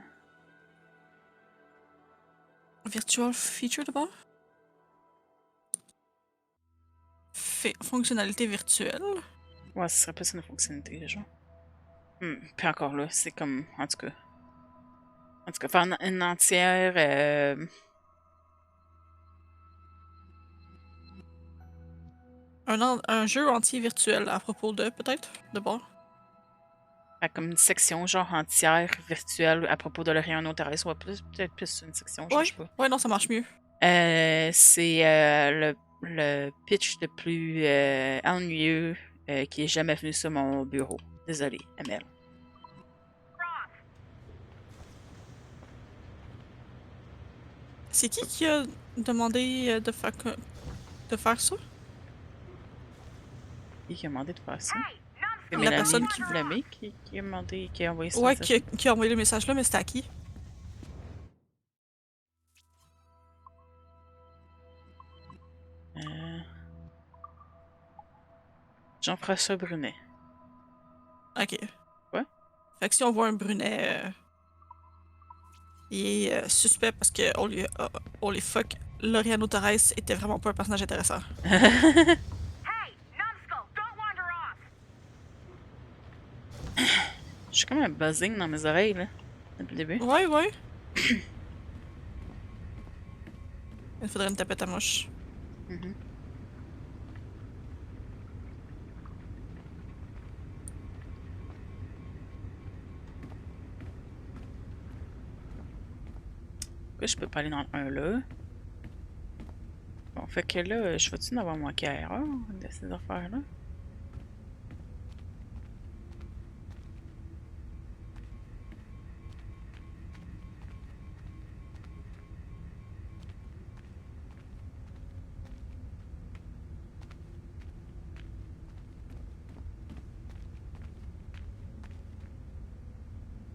Virtual feature d'abord. Fonctionnalité virtuelle.
Ouais, ce serait plus une fonctionnalité déjà. Puis encore là, c'est comme. En tout cas. En tout cas, faire une entière.
Un jeu entier virtuel à propos de, peut-être, d'abord.
Comme une section genre entière virtuelle à propos de Laureano Torres. Ouais, peut-être plus une section, je sais pas.
Ouais, non, ça marche mieux.
C'est le pitch le plus ennuyeux qui est jamais venu sur mon bureau. Désolé, ML.
C'est qui a demandé de faire ça?
Qui a demandé de faire ça? C'est
La personne
qui Lemay qui a demandé, qui a envoyé ça.
Ouais, qui a envoyé le message là, mais c'était à qui?
Jean-François Brunet.
Ok.
Ouais?
Fait que si on voit un Brunet, il est suspect parce que holy fuck, Laureano Torres était vraiment pas un personnage intéressant.
Je suis comme un buzzing dans mes oreilles, là, depuis le début.
Ouais. Il faudrait une tapette à mouche.
Pourquoi je peux pas aller dans le 1 là? Bon, fait que là, je vais-tu en avoir manqué à erreur de ces affaires-là?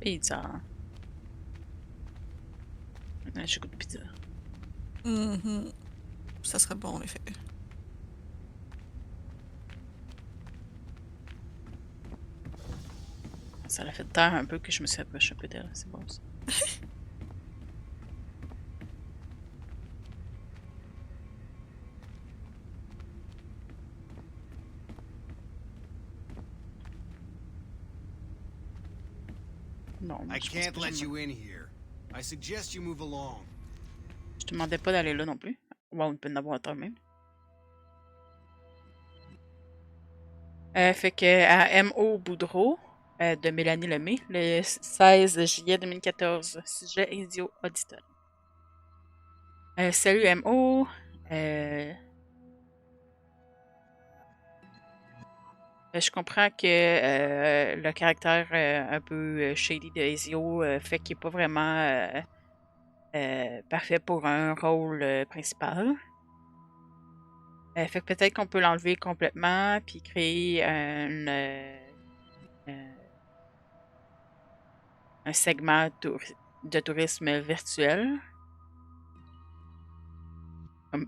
Pizza. J'ai goût de pizza.
Ça serait bon, en effet.
Ça l'a fait taire un peu que je me suis approché un peu d'elle. C'est bon, ça. Non,
I
je pense
can't
que
let
je
you in here. I suggest you move along.
te demandais pas d'aller là non plus. Bon, on peut en avoir toi même. Fait que à M.O. Boudreau de Mélanie Lemay, le 16 juillet 2014, sujet idiot auditeur. Salut M.O. Je comprends que le caractère un peu shady de Ezio fait qu'il n'est pas vraiment parfait pour un rôle principal. Fait que peut-être qu'on peut l'enlever complètement puis créer un segment de tourisme virtuel.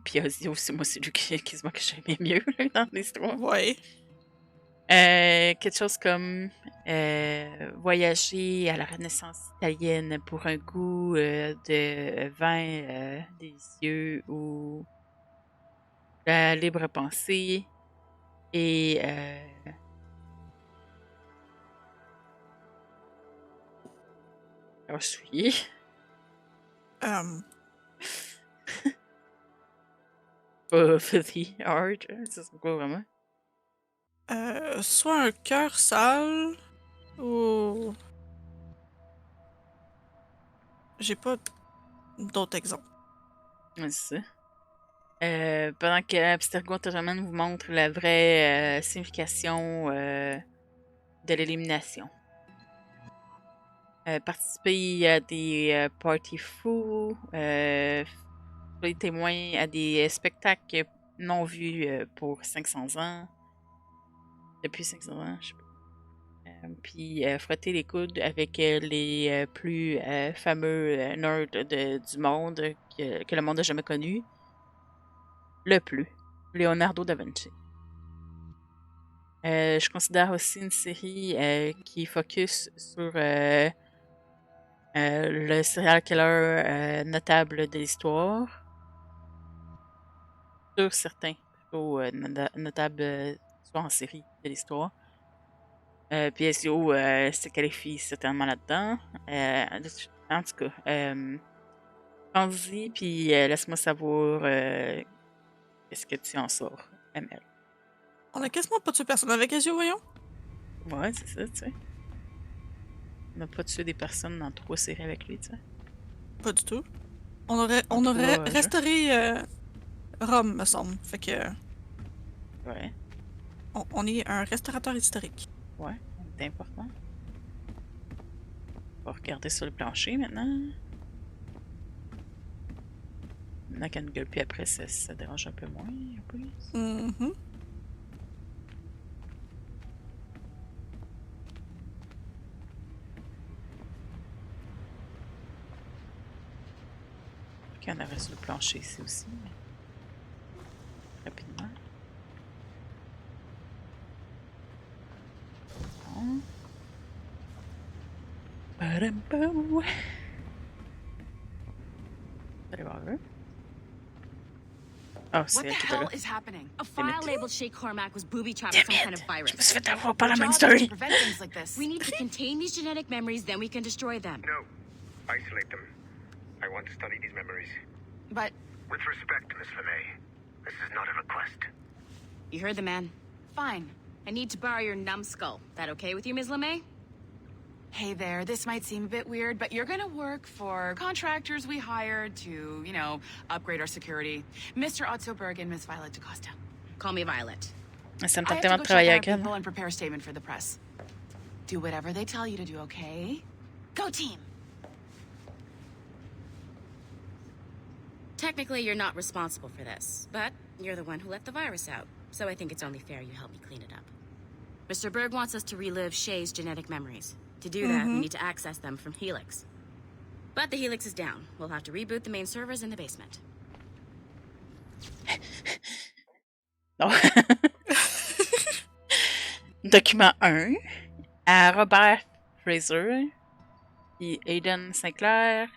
Puis Ezio, moi, c'est lui qui que j'aimais mieux là, dans l'histoire.
Ouais.
Quelque chose comme voyager à la Renaissance italienne pour un goût de vin délicieux ou la libre pensée et alors, je suis of the art, ça serait quoi vraiment?
Soit un cœur sale ou. J'ai pas d'autres exemples.
Ouais, c'est ça. Pendant que Abstergo Interman vous montre la vraie signification de l'élimination. Participer à des parties fous, soyez témoin à des spectacles non vus pour 500 ans. Depuis 500 ans, je sais pas. Puis frotter les coudes avec les plus fameux nerds du monde que le monde n'a jamais connu. Le plus, Leonardo da Vinci. Je considère aussi une série qui focus sur le serial killer notable de l'histoire. Sur certains, plutôt notables, soit en série de l'histoire. Puis SEO se qualifie certainement là-dedans. En tout cas, pense-y, puis laisse-moi savoir qu'est-ce que tu en sors, ML.
On a quasiment pas tué personne avec Ezio, voyons.
Ouais, c'est ça, tu sais. On n'a pas tué des personnes dans 3 séries avec lui, tu sais.
Pas du tout. On aurait restauré Rome, me semble. Fait que.
Ouais.
On est un restaurateur historique.
Ouais, c'est important. On va regarder sur le plancher maintenant. Maintenant qu'elle ne gueule plus après, ça dérange un peu moins, un peu.
Mm-hmm.
Il y en avait sur le plancher ici aussi, mais rapidement. Bon. Badam-bam. Allez voir eux. Oh, c'est elle qui est là.
Is happening? A file labeled Shay Cormac was booby-trapped with some kind of virus.
Je me suis fait avoir par la
Our
même
job is
story.
to prevent things like this. We need to contain these genetic memories, then we can destroy them.
No. Isolate them. I want to study these memories.
But
With respect, Miss LeMay, this is not a request.
you heard the man. Fine. I need to borrow your numbskull. That okay with you, Ms. LeMay?
Hey there, this might seem a bit weird, but you're gonna work for contractors we hired to, you know, upgrade our security. Mr. Otto Berg and Miss Violet DaCosta.
Call me Violet.
Ça me
I
tente
have to
tellement
go
de
check
travailler
on our
avec elle.
people and prepare a statement for the press. Do whatever they tell you to do, okay? Go team!
Technically, you're not responsible for this, but you're the one who let the virus out, so I think it's only fair you help me clean it up. Mr. Berg wants us to relive Shay's genetic memories. To do that, we need to access them from Helix. But the Helix is down. We'll have to reboot the main servers in the basement.
Non. Document 1 à Robert Fraser et Aiden Sinclair,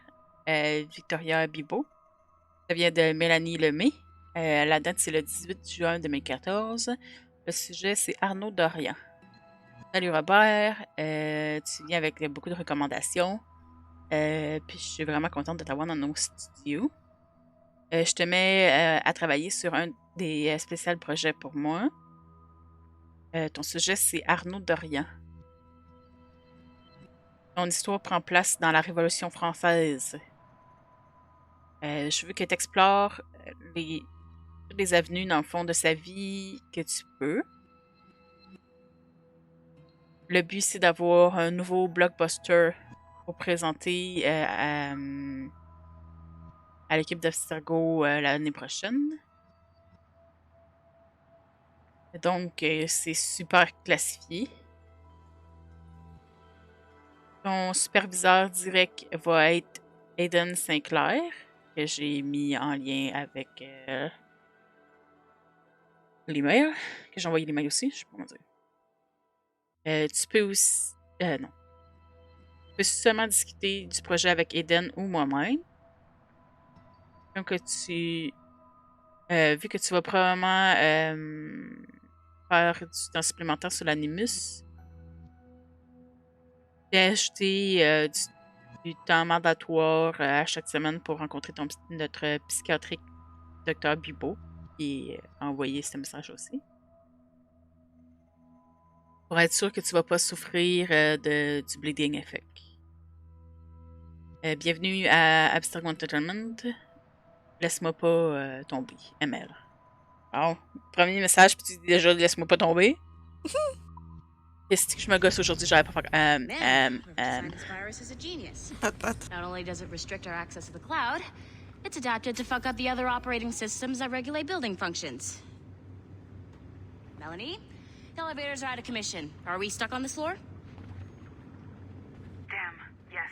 Victoria Bibo. Ça vient de Mélanie Lemay. La date, c'est le 18 juin 2014. Le sujet, c'est Arnaud Dorian. Salut Robert, tu viens avec beaucoup de recommandations. Puis je suis vraiment contente de t'avoir dans nos studios. Je te mets à travailler sur un des spéciaux projets pour moi. Ton sujet, c'est Arnaud Dorian. Ton histoire prend place dans la Révolution française. Je veux que tu explores toutes les avenues, dans le fond, de sa vie que tu peux. Le but, c'est d'avoir un nouveau blockbuster pour présenter à l'équipe d'Abstergo l'année prochaine. Donc, c'est super classifié. Ton superviseur direct va être Aiden Sinclair, que j'ai mis en lien avec l'email, que j'ai envoyé l'email aussi, je sais pas comment dire. Tu peux aussi... non. Tu peux seulement discuter du projet avec Aiden ou moi-même. Donc, vu que tu vas probablement faire du temps supplémentaire sur l'animus, j'ai ajouté du temps mandatoire à chaque semaine pour rencontrer notre psychiatrique, Dr. Bibo, qui a envoyé ce message aussi. Pour être sûr que tu vas pas souffrir du bleeding effect. Bienvenue à Abstergo Entertainment. Laisse-moi pas tomber, ML. Bon, premier message, puis tu dis déjà laisse-moi pas tomber. Qu'est-ce que je me gosse aujourd'hui? J'avais pas faire.
This virus is a genius. Not only does it restrict our access to the cloud, it's adapted to fuck up the other operating systems that regulate building functions. Melanie, the elevators are out of commission. Are we stuck on this floor?
Damn, yes.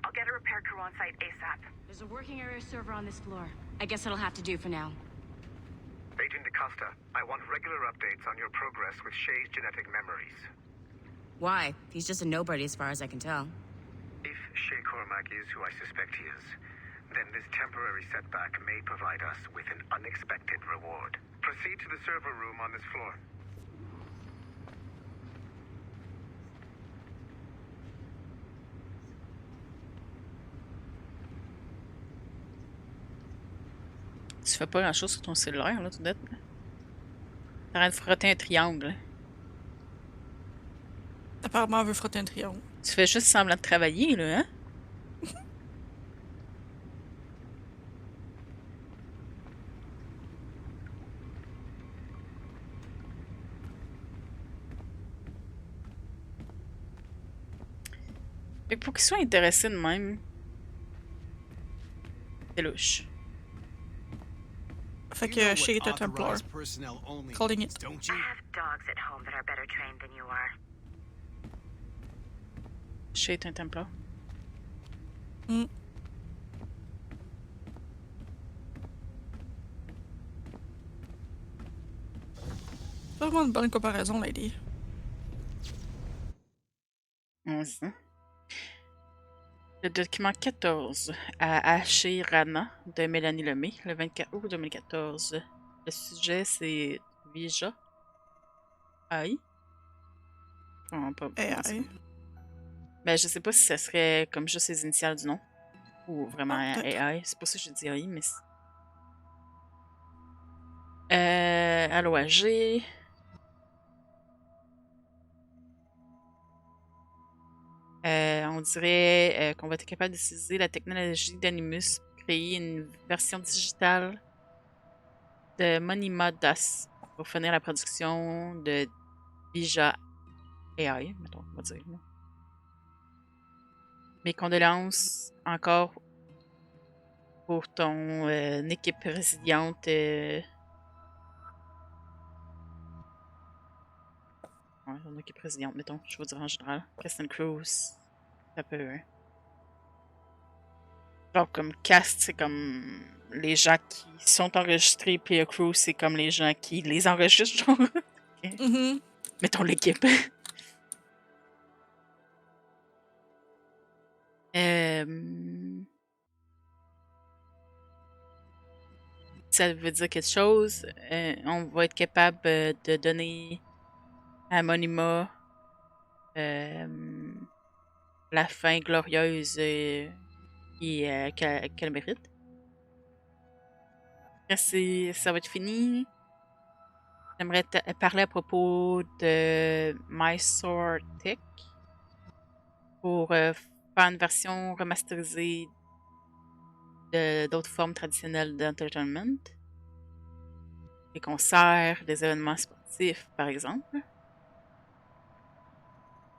I'll get a repair crew on site ASAP.
There's a working area server on this floor. I guess it'll have to do for now.
Agent DaCosta, I want regular updates on your progress with Shay's genetic memories.
Why? He's just a nobody as far as I can tell.
If Shay Cormac is who I suspect he is, then this temporary setback may provide us with an unexpected reward. Proceed to the server room on this floor.
Tu fais pas grand-chose sur ton cellulaire, là, tout d'être. T'arrêtes de frotter un triangle.
Apparemment, elle veut frotter un triangle.
Tu fais juste semblant de travailler, là, hein? Fait que pour qu'ils soient intéressés de même, c'est louche.
Fait que Shay est un Templar. Calling it.
I have dogs at home that are better trained than you are.
Shay est un Templar.
Mm. C'est vraiment une bonne comparaison, lady.
Le document 14 à Haché Rana de Mélanie Lemay, le 24 août 2014. Le sujet, c'est Vija. AI. Pas
AI.
Ben, je sais pas si ça serait comme juste les initiales du nom ou vraiment AI. C'est pour ça que je dis AI, mais. À l'OAG. On dirait qu'on va être capable d'utiliser la technologie d'Animus pour créer une version digitale de Monima Das pour finir la production de Bija AI, mettons, on va dire. Mes condoléances encore pour ton équipe résiliente. Ouais, ton équipe résiliente, mettons, je veux dire en général. Kristen Cruz, ça peut. Hein. Genre, comme cast, c'est comme les gens qui sont enregistrés, puis crew, c'est comme les gens qui les enregistrent, genre. Okay.
Mm-hmm.
Mettons l'équipe. Ça veut dire quelque chose. On va être capable de donner à Monima la fin glorieuse qu'elle mérite. Quand ça va être fini, j'aimerais parler à propos de My Sword Tech pour faire une version remasterisée d'autres formes traditionnelles d'entertainment. Des concerts, des événements sportifs, par exemple.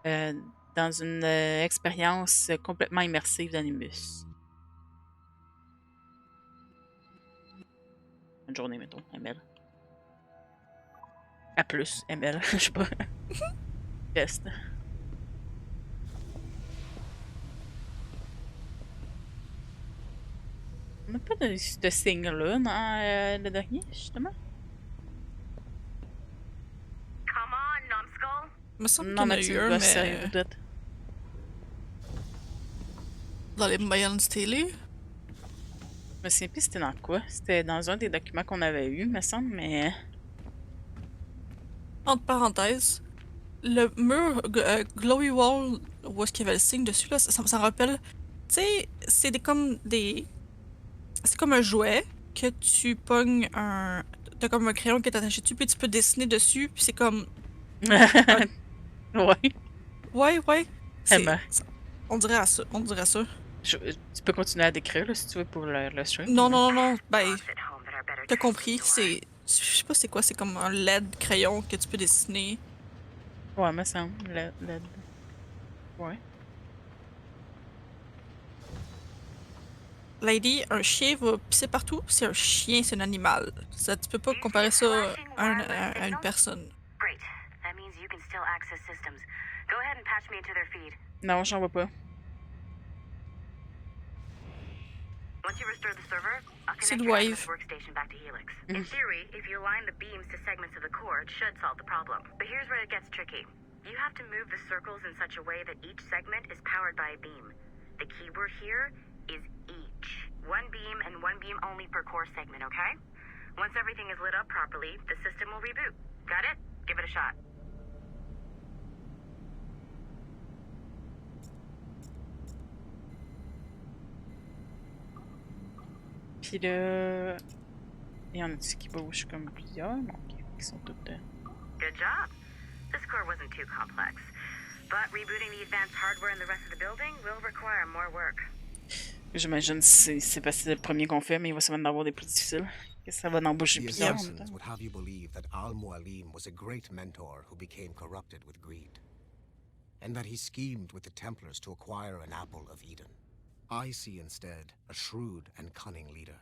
Dans une expérience complètement immersive d'Animus. Une journée, mettons, ML. À plus, ML, je sais pas. Best. On n'a pas de ce signe-là dans le dernier, justement.
Come on, numbskull.
Il me semble qu'il y
Non,
en a
mais tu
eu
me
un,
gosses sérieux,
mais
peut-être.
dans les Mayans Télé.
Je me souviens plus c'était dans quoi. C'était dans un des documents qu'on avait eu, me semble, mais.
Entre parenthèses, le mur Glowy Wall, où est-ce qu'il y avait le signe dessus, là, ça me rappelle. Tu sais, comme des. C'est comme un jouet que tu pognes un. T'as comme un crayon qui est attaché dessus, puis tu peux dessiner dessus, puis c'est comme.
Ouais.
Ouais.
Emma.
On dirait ça.
Tu peux continuer à décrire là, si tu veux pour le stream.
Non. Ben, t'as compris. Je sais pas c'est quoi. C'est comme un LED crayon que tu peux dessiner.
Ouais, me semble. LED. Ouais.
Lady, un chien va pisser partout. C'est un chien, c'est un animal. Ça, tu peux pas comparer ça à une personne.
Great. That means you can still access systems. Go ahead and patch me into their feed.
Non, j'en vois pas.
Once you restore the server, I'll
C'est
connect
le
your
wave.
Animus workstation back to Helix. In theory, if you align the beams to segments of the core, it should solve the problem. But here's where it gets tricky. You have to move the circles in such a way that each segment is powered by a beam. The keyword here is each. One beam and one beam only per core segment, okay? Once everything is lit up properly, the system will reboot. Got it? Give it a shot.
Puis là. Il y en a-tu qui bougent comme plusieurs? Non, ok. Ils sont toutes.
Good job. This core wasn't too complex. But rebooting the advanced hardware in the rest of the building will require more work.
J'imagine que c'est parce que c'est le premier qu'on fait, mais il va sûrement en avoir des plus difficiles. Que ça va en bouger
The
plusieurs en même
assassins
temps.
would have you believe that Al-Mualim was a great mentor who became corrupted with greed, and that he schemed with the Templars to acquire an apple of Eden. I see instead a shrewd and cunning leader,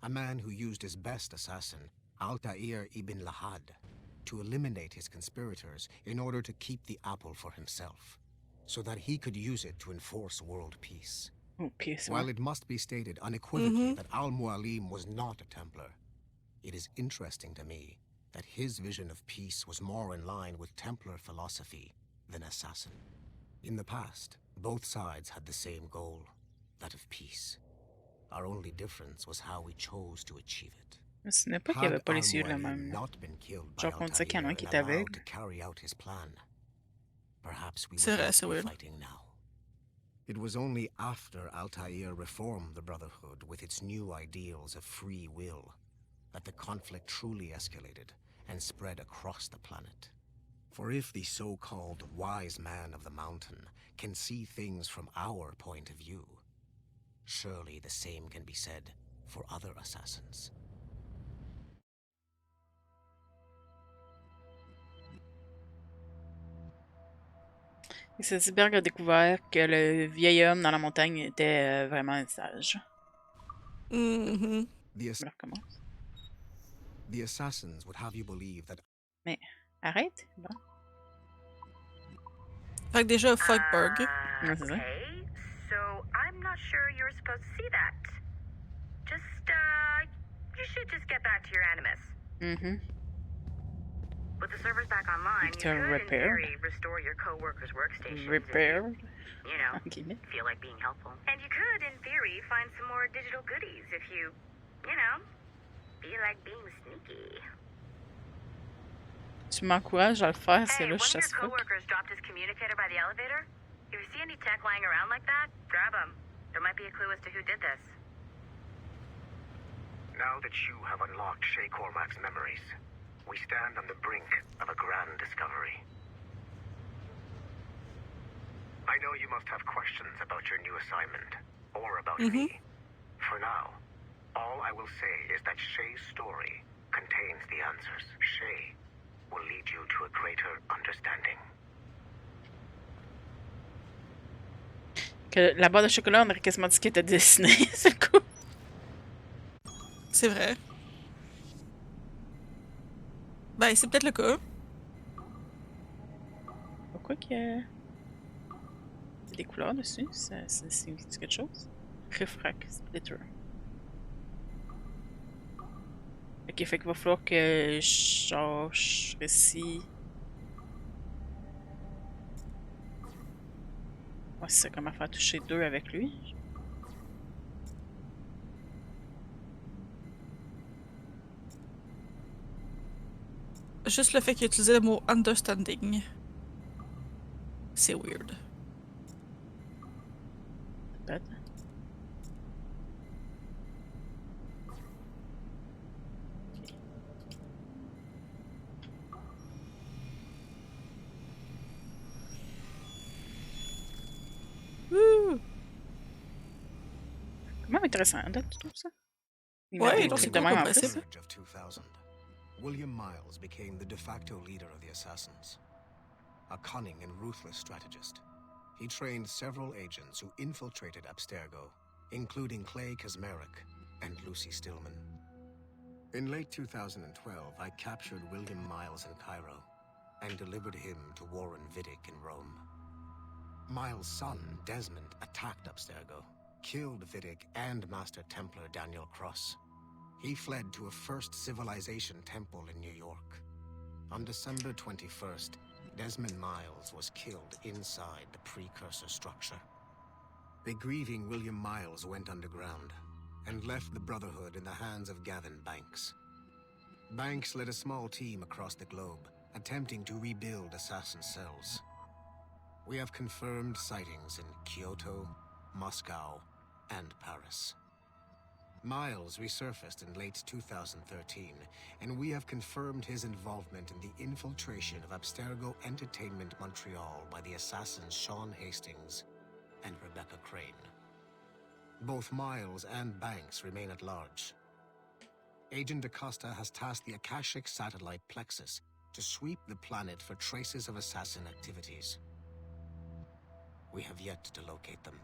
a man who used his best assassin, Altair ibn Lahad, to eliminate his conspirators in order to keep the apple for himself, so that he could use it to enforce world peace.
Oh, peace.
While it must be stated unequivocally that Al-Mualim was not a Templar, it is interesting to me that his vision of peace was more in line with Templar philosophy than assassin. In the past, both sides had the same goal, that of peace. Our only difference was how we chose to achieve it.
Ce n'est pas qu'il n'y avait pas les yeux de la même. Genre qu'on disait qu'il y en a un qui était aveugle.
C'est vrai, c'est weird.
It was only after Altair reformed the Brotherhood with its new ideals of free will that the conflict truly escalated and spread across the planet. For if the so-called wise man of the mountain can see things from our point of view, surely the same can be said for other assassins.
Et Sedberg a découvert que le vieil homme dans la montagne était vraiment un sage.
The assassins would have you believe that.
Mais arrête. Bon.
Fait que déjà, fuck Berg.
Ouais, c'est ça.
Okay, so I'm not sure you're supposed to see that. Just, you should just get back to your Animus. With the servers back online, you could, in theory, restore your co-workers' workstations.
Repaired?
You know, feel like being helpful. And you could, in theory, find some more digital goodies if you know, feel like being sneaky.
Tu m'encourages à le faire, c'est
Hey,
là
one
je
of your
chasse pas.
coworkers dropped his communicator by the elevator. If you see any tech lying around like that, grab them. There might be a clue as to who did this.
Now that you have unlocked Shay Cormac's memories, we stand on the brink of a grand discovery. I know you must have questions about your new assignment, or about me. For now, all I will say is that Shay's story contains the answers. Shay will lead you to a greater understanding.
Que la barre de chocolat, on aurait quasiment dit qu'elle était dessinée, c'est le coup.
C'est vrai. Ben, c'est peut-être le cas.
Pourquoi qu'il y a des couleurs dessus? C'est quelque chose? Refract Splitter. Ok, fait qu'il va falloir que je récite. Ouais, c'est ça, comment faire toucher 2 avec lui.
Juste le fait qu'il utilisait le mot understanding. C'est weird.
Peut-être.
Wouh!
Comment intéressant, tu trouves ça?
Ouais, donc c'est
de
cool
même en
comme
plus.
principe.
Of 2000, William Miles became the de facto leader of the Assassins. A cunning and ruthless strategist, he trained several agents who infiltrated Abstergo, including Clay Kazmarek and Lucy Stillman. In late 2012, I captured William Miles in Cairo and delivered him to Warren Vidic in Rome. Miles' son, Desmond, attacked Abstergo, killed Vidic and Master Templar Daniel Cross. He fled to a First Civilization temple in New York. On December 21st, Desmond Miles was killed inside the precursor structure. The grieving William Miles went underground and left the Brotherhood in the hands of Gavin Banks. Banks led a small team across the globe, attempting to rebuild assassin cells. We have confirmed sightings in Kyoto, Moscow, and Paris. Miles resurfaced in late 2013, and we have confirmed his involvement in the infiltration of Abstergo Entertainment Montreal by the assassins Sean Hastings and Rebecca Crane. Both Miles and Banks remain at large. Agent Acosta has tasked the Akashic satellite Plexus to sweep the planet for traces of assassin activities. We have yet to locate them.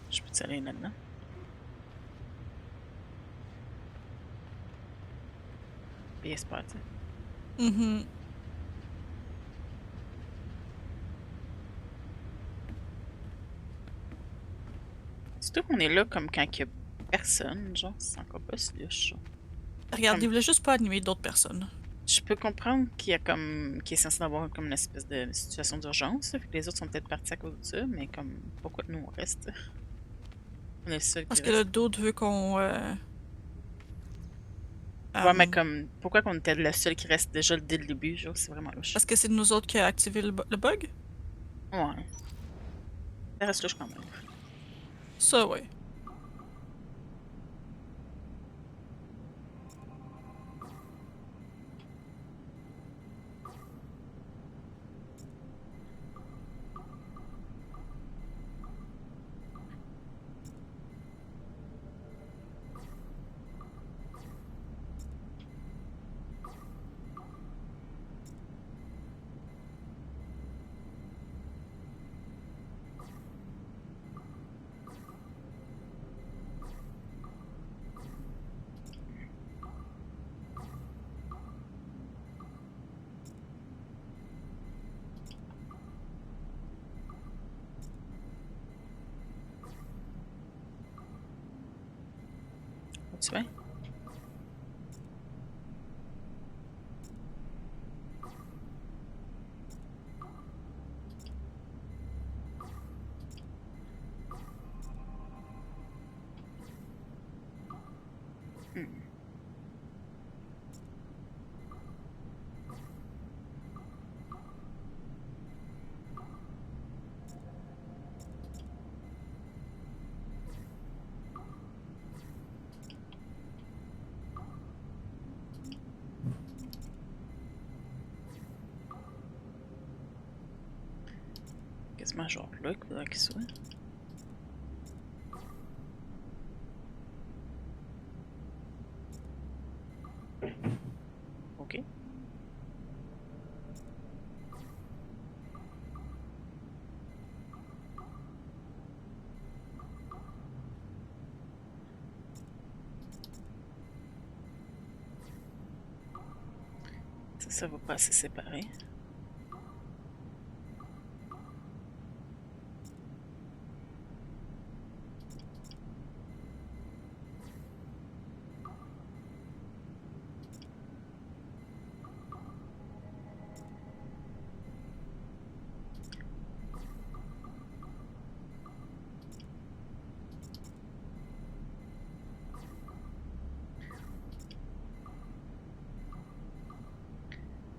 Je peux aller là-dedans. Puis espère, tu sais. Surtout qu'on est là comme quand il y a personne, genre, c'est encore pas si louche.
Regarde, il voulait juste pas animer d'autres personnes.
Je peux comprendre qu'il y a comme qu'il est censé avoir comme une espèce de situation d'urgence, fait que les autres sont peut-être partis à cause de ça, mais comme pourquoi nous on reste? On est le seul
Parce
qui
que
reste.
le d'autres veut qu'on.
Ouais, mais comme pourquoi qu'on était le seul qui reste déjà dès le début, genre, c'est vraiment louche.
Parce que c'est nous autres qui a activé le bug?
Ouais. Ça reste louche quand même.
Ça, ouais.
Tu vois? Quasiment genre là qu'il faudrait qu'il soit. Ok. Ça va pas se séparer.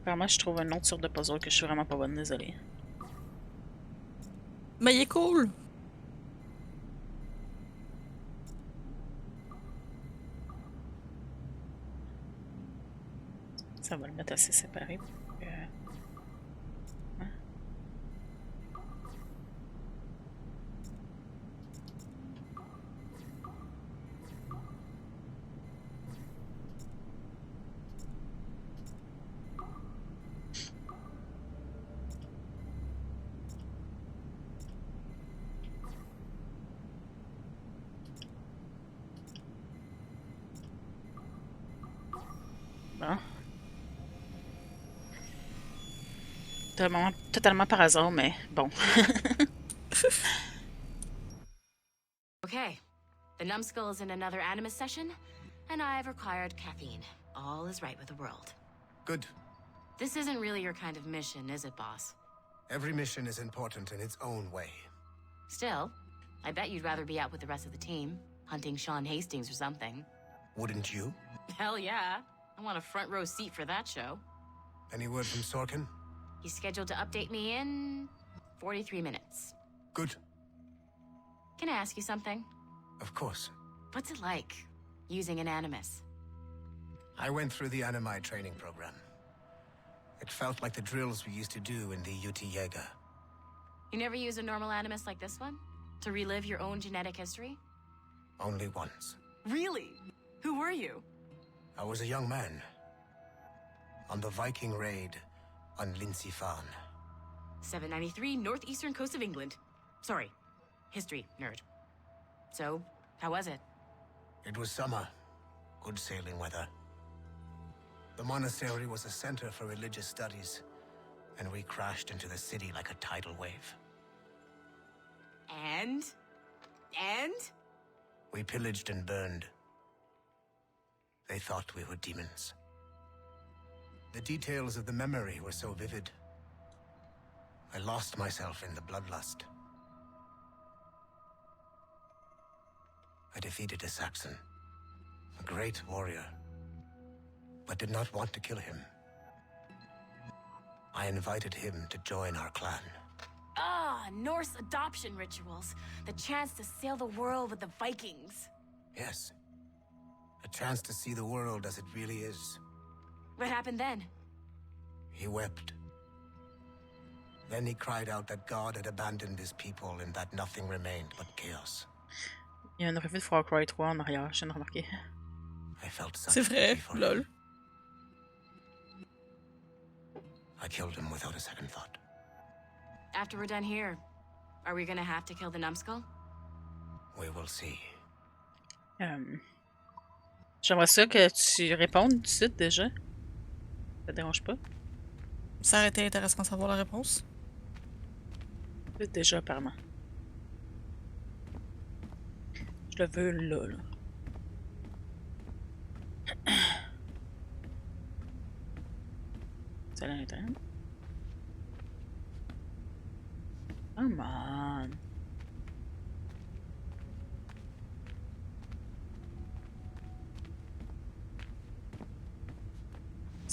Apparemment, je trouve une autre sorte de puzzle que je suis vraiment pas bonne, désolée.
Mais il est cool!
Ça va le mettre assez séparé. Hein? Bon. Totalement par hasard, mais bon.
Okay. The numbskull is in another Animus session, and I've required caffeine. All is right with the world.
Good.
This isn't really your kind of mission, is it, boss?
Every mission is important in its own way.
Still, I bet you'd rather be out with the rest of the team, hunting Sean Hastings or something.
Wouldn't you?
Hell yeah. I want a front row seat for that show.
Any word from Sorkin?
He's scheduled to update me in 43 minutes.
Good.
Can I ask you something?
Of course.
What's it like, using an Animus?
I went through the Animai training program. It felt like the drills we used to do in the UT Jaeger.
You never use a normal Animus like this one? To relive your own genetic history?
Only once.
Really? Who were you?
I was a young man. On the Viking raid on Lindsey Farn.
793, northeastern coast of England. Sorry, history nerd. So, how was it?
It was summer. Good sailing weather. The monastery was a center for religious studies, and we crashed into the city like a tidal wave.
And?
We pillaged and burned. They thought we were demons. The details of the memory were so vivid. I lost myself in the bloodlust. I defeated a Saxon, a great warrior, but did not want to kill him. I invited him to join our clan.
Ah, Norse adoption rituals. The chance to sail the world with the Vikings.
Yes. A chance to see the world as it really is.
What happened then?
He wept. Then he cried out that God had abandoned his people and that nothing remained but chaos.
Il y a une revue de Far Cry 3 en arrière, je viens de remarquer.
I felt
C'est
sympathy
vrai,
for
lol.
him. I killed him without a second thought.
After we're done here, are we gonna have to kill the numbskull?
We will see.
J'aimerais ça que tu répondes tout de suite déjà. Ça te dérange pas?
Ça aurait été intéressant de savoir la réponse.
Déjà, apparemment. Je le veux là. C'est à l'intérieur. Come on.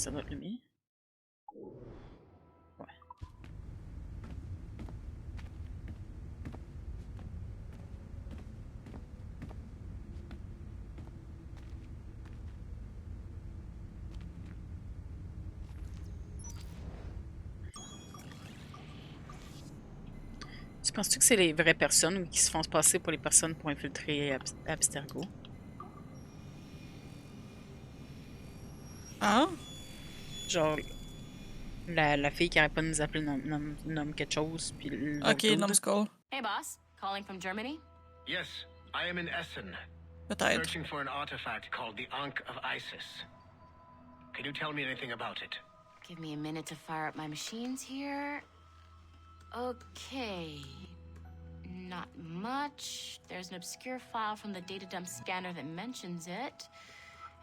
Ça doit être le mien. Ouais. Tu penses-tu que c'est les vraies personnes qui se font se passer pour les personnes pour infiltrer Abstergo?
Ah?
Genre, la fille qui arrête pas de nous appeler nomme quelque chose, puis l'autre
Ok,
dude.
numbskull.
Hey, boss. Calling from Germany?
Yes, I am in Essen,
Peut-être.
searching for an artifact called the Ankh of Isis. Can you tell me anything about it?
Give me a minute to fire up my machines here. Okay. Not much. There's an obscure file from the data dump scanner that mentions it.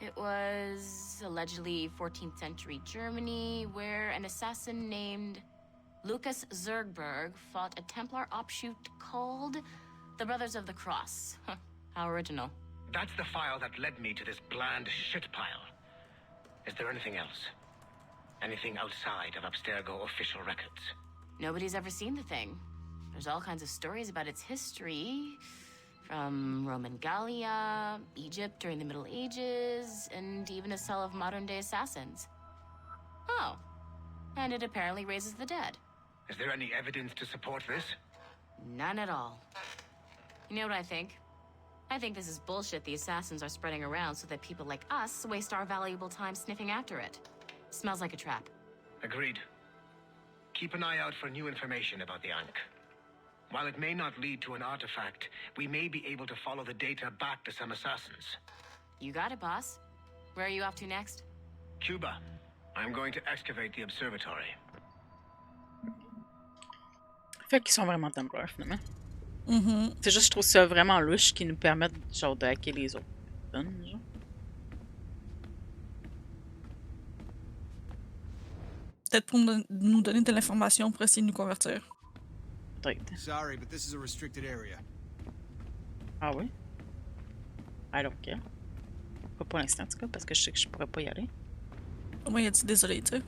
It was allegedly 14th century Germany, where an assassin named Lucas Zergberg fought a Templar offshoot called the Brothers of the Cross. Huh, how original.
That's the file that led me to this bland shit pile. Is there anything else? Anything outside of Abstergo official records?
Nobody's ever seen the thing. There's all kinds of stories about its history, from Roman Gallia, Egypt during the Middle Ages, and even a cell of modern-day assassins. Oh, and it apparently raises the dead.
Is there any evidence to support this?
None at all. You know what I think? I think this is bullshit the assassins are spreading around so that people like us waste our valuable time sniffing after it. Smells like a trap.
Agreed. Keep an eye out for new information about the Ankh. While it may not lead to an artifact, we may be able to follow the data back to some assassins.
You got it, boss. Where are you off to next?
Cuba. I'm going to excavate the observatory.
Fait qu'ils sont vraiment Templars, finalement.
Mm-hmm.
C'est juste, je trouve ça vraiment louche qu'ils nous permettent, genre, de hacker les autres personnes, genre.
Peut-être pour nous donner de l'information pour essayer de nous convertir.
Peut-être.
Sorry, but this is a restricted area.
Ah oui? I don't care. Pas pour l'instant, en tout cas, parce que je sais que je pourrais pas y aller.
Au moins, il a dit désolé, tu sais.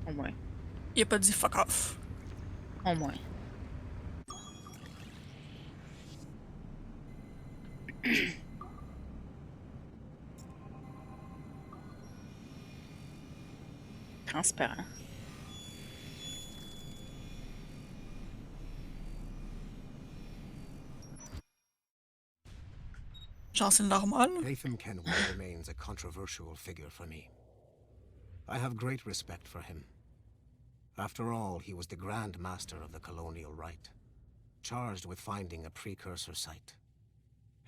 Au moins.
Il a pas dit fuck off.
Au moins. Transparent.
Genre, c'est normal.
Haytham Kenway remains a controversial figure for me. I have great respect for him. After all, he was the Grand Master of the Colonial Rite, charged with finding a precursor site.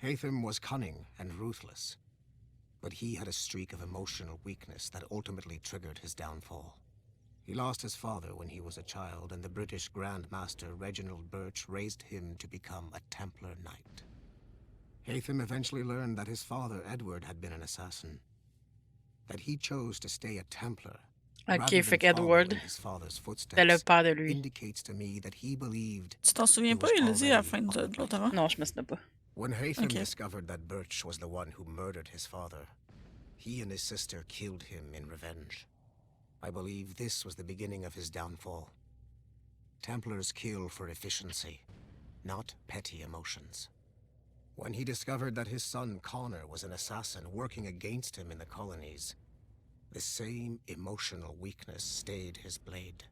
Haytham was cunning and ruthless, but he had a streak of emotional weakness that ultimately triggered his downfall. He lost his father when he was a child, and the British Grand Master Reginald Birch raised him to become a Templar Knight. Haytham eventually learned that his father, Edward, had been an assassin. That he chose to stay a Templar
Ok, fait qu'Edward, c'est le père de lui.
indicates to me that he believed.
Tu t'en souviens pas? Il l'a dit à la fin de l'autre avant?
Non, je me souviens pas.
When Haytham discovered that Birch was the one who murdered his father, he and his sister killed him in revenge. I believe this was the beginning of his downfall. Templars kill for efficiency, not petty emotions. When he discovered that his son Connor was an assassin working against him in the colonies, the same emotional weakness stayed his blade.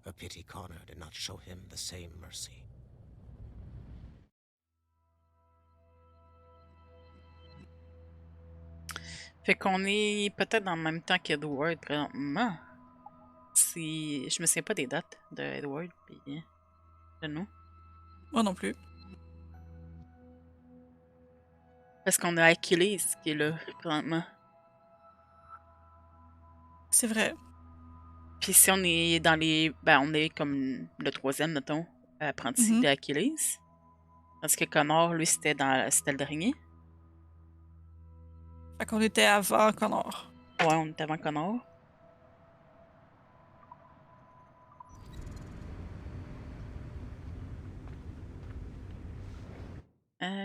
A pity Connor did not show him the same mercy.
Fait qu'on est peut-être dans le même temps qu'Edward présentement. Si... Je me souviens pas des dates de Edward puis de nous.
Moi non plus.
Parce qu'on a Achilles qui est là présentement.
C'est vrai.
Puis si on est dans les... Ben, on est comme le troisième, mettons, apprenti d'Achilles. Parce que Connor, lui, c'était le dernier.
Fait qu'on était avant Connor.
Ouais, on était avant Connor.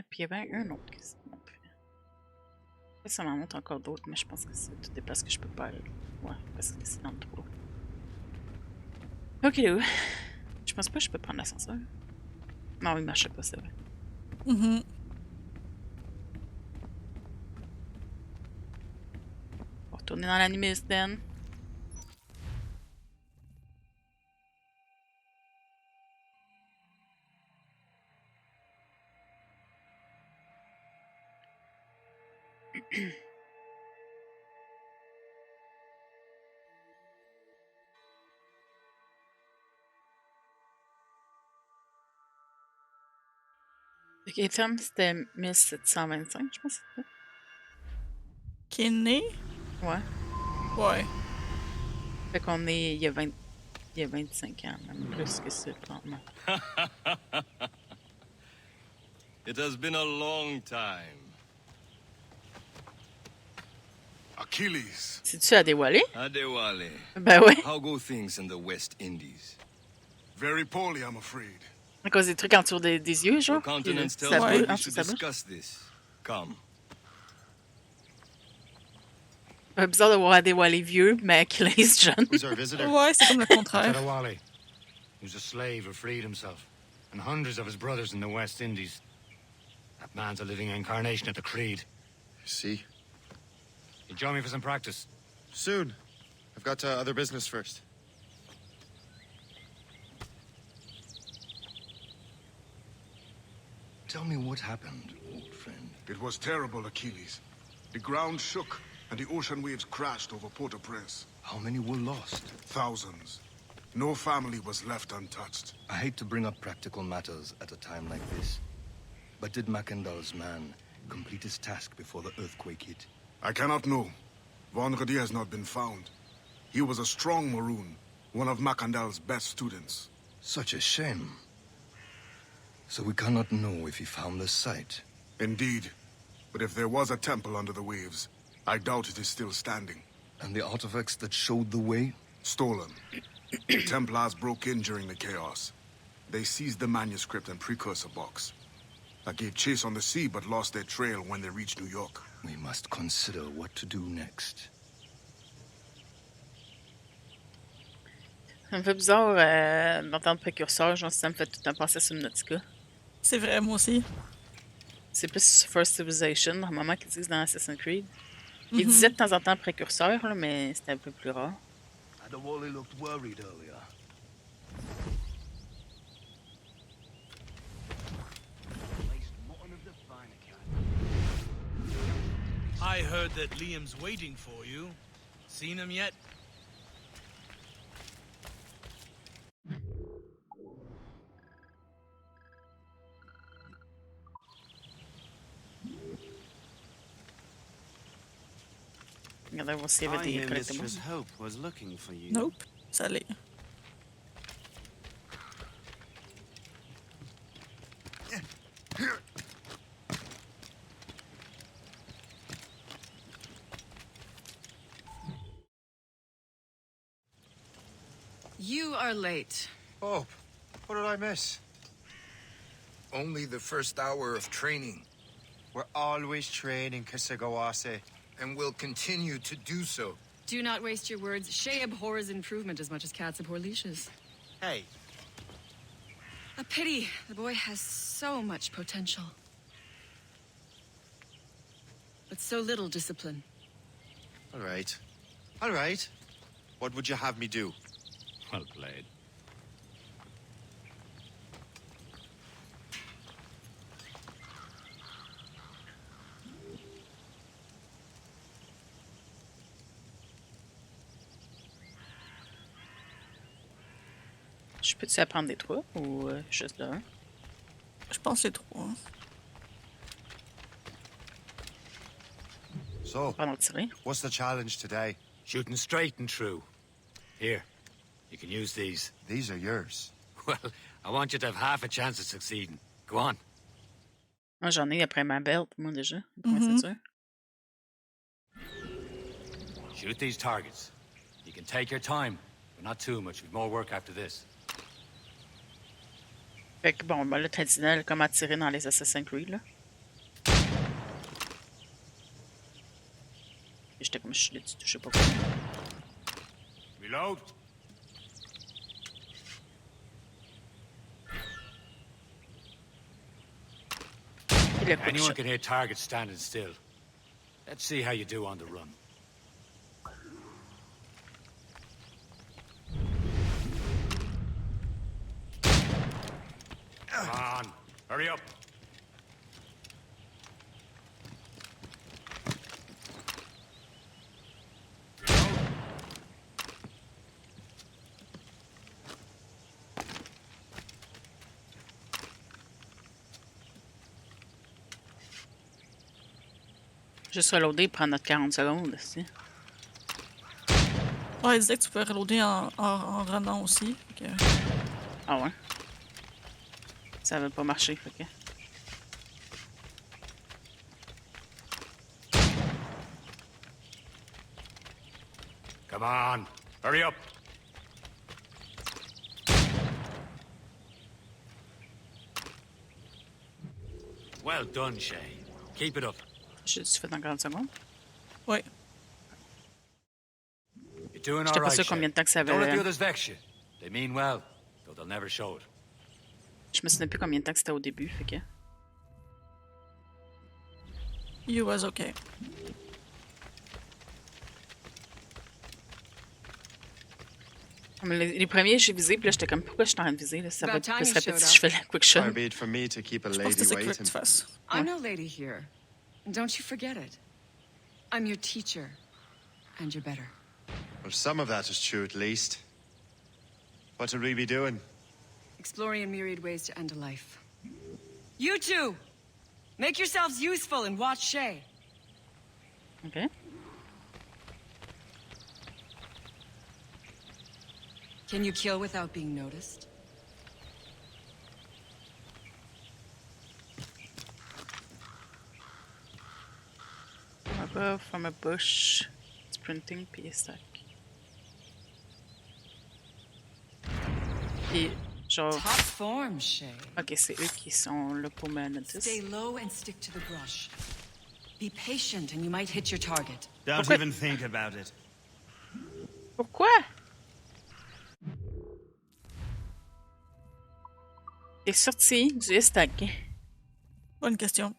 Puis il y avait un autre qui s'est montré. Ça m'en montre encore d'autres, mais je pense que c'est toutes des places que je peux pas aller. Ouais, parce que c'est dans le trou. Ok, où? Je pense pas que je peux prendre l'ascenseur. Non, il marchait pas, c'est vrai.
Mhm.
On va retourner dans l'animus, then. Ok, ferme, c'était 1725, je pense.
Qui est né?
Ouais.
Ouais.
Fait qu'on est. Il y a 25 ans, même plus que ça, probablement.
It has been a long time.
Achilles.
C'est-tu Adewale?
Adewale.
Ben ouais.
How go things in the West Indies?
Very poorly, I'm afraid.
À cause des trucs en dessous des yeux, genre?
The continent
Puis,
tells me we
en dessous
should
de sa bouche.
discuss this. Come.
Bizarre de voir Adewale vieux, mais Achilles jeune.
Who's our visitor?
Ouais, c'est comme le contraire.
Adewale. He was a slave who freed himself, and hundreds of his brothers in the West Indies. That man's a living incarnation of the Creed.
I see.
You join me for some practice?
Soon. I've got other business first.
Tell me what happened, old friend.
It was terrible, Achilles. The ground shook, and the ocean waves crashed over Port-au-Prince.
How many were lost?
Thousands. No family was left untouched.
I hate to bring up practical matters at a time like this. But did Macandal's man complete his task before the earthquake hit?
I cannot know. Vonredi has not been found. He was a strong Maroon, one of Macandal's best students.
Such a shame. So we cannot know if he found the site.
Indeed. But if there was a temple under the waves, I doubt it is still standing.
And the artifacts that showed the way?
Stolen. The Templars broke in during the chaos. They seized the manuscript and precursor box. I gave chase on the sea, but lost their trail when they reached New York.
We must consider what to do next.
Ça me fait bizarre d'entendre précurseur, genre ça me fait tout le temps penser à Subnautica.
C'est vrai, moi aussi.
C'est plus First Civilization, normalement qu'ils disent dans Assassin's Creed. Ils disaient de temps en temps précurseur, là, mais c'était un peu plus rare.
Adewale looked worried earlier.
I heard that Liam's waiting for you. Seen him yet?
Regardez, on va s'il y avait des collectibles.
Hope was looking for you.
Nope. Ça l'est.
You are late.
Oh, what did I miss?
Only the first hour of training.
We're always training, Kisagawase.
And will continue to do so.
Do not waste your words. Shay abhors improvement as much as cats abhor leashes.
Hey.
A pity. The boy has so much potential. But so little discipline.
All right. All right. What would you have me do?
Well played.
Je peux-tu apprendre des trois ou juste de un?
Je pense que c'est trois.
So,
Pas d'en tirer.
what's the challenge today?
Shooting straight and true. Here, you can use these.
These are yours.
Well, I want you to have half a chance of succeeding. Go on.
Moi, j'en ai après ma belt, moi, déjà. Pour ma ceinture.
Shoot these targets. You can take your time, but not too much. We've more work after this.
Fait que bon, ben, le traditionnel, comme à tirer dans les Assassin's Creed, là. J'étais comme, je l'ai touché pas.
Reload. Anyone can hit targets standing still. Let's see how you do on the run. Come on, hurry up.
Juste reloader et prendre notre 40 secondes aussi.
Ouais, il disait que tu pouvais reloader en runant aussi. Okay.
Ah ouais? Ça avait pas marché, fait que...
Come on, hurry up. Well done, Shay. Keep it up.
J'ai-tu fait dans 40 secondes?
Oui.
You're doing
J'étais
all
pas
right,
sûre combien de temps que ça
Don't let the
avait...
others vex you. They mean well, though they'll never show it.
Je me souviens plus combien de temps que c'était au début, fait que...
You was okay.
Les premiers, j'ai visé, puis là, j'étais comme, pourquoi je suis en train de viser? Là? Ça va être plus rapide si je fais la quick shot.
Far be it from me to keep a
Je pense que
lady
c'est quick
waiting.
fast.
I'm no lady here. Don't you forget it. I'm your teacher. And you're better.
Well, some of that is true at least. What would we be doing?
Exploring a myriad ways to end a life. You two! Make yourselves useful and watch Shay.
Okay.
Can you kill without being noticed?
Above, from a bush, sprinting, puis stack. Puis, genre...
Top form, Shay.
Ok, c'est eux qui sont là pour me notice.
Stay low and stick to the brush. Be patient and you might hit your target.
Don't even think about it.
Pourquoi? Il est sorti du stack.
Bonne question.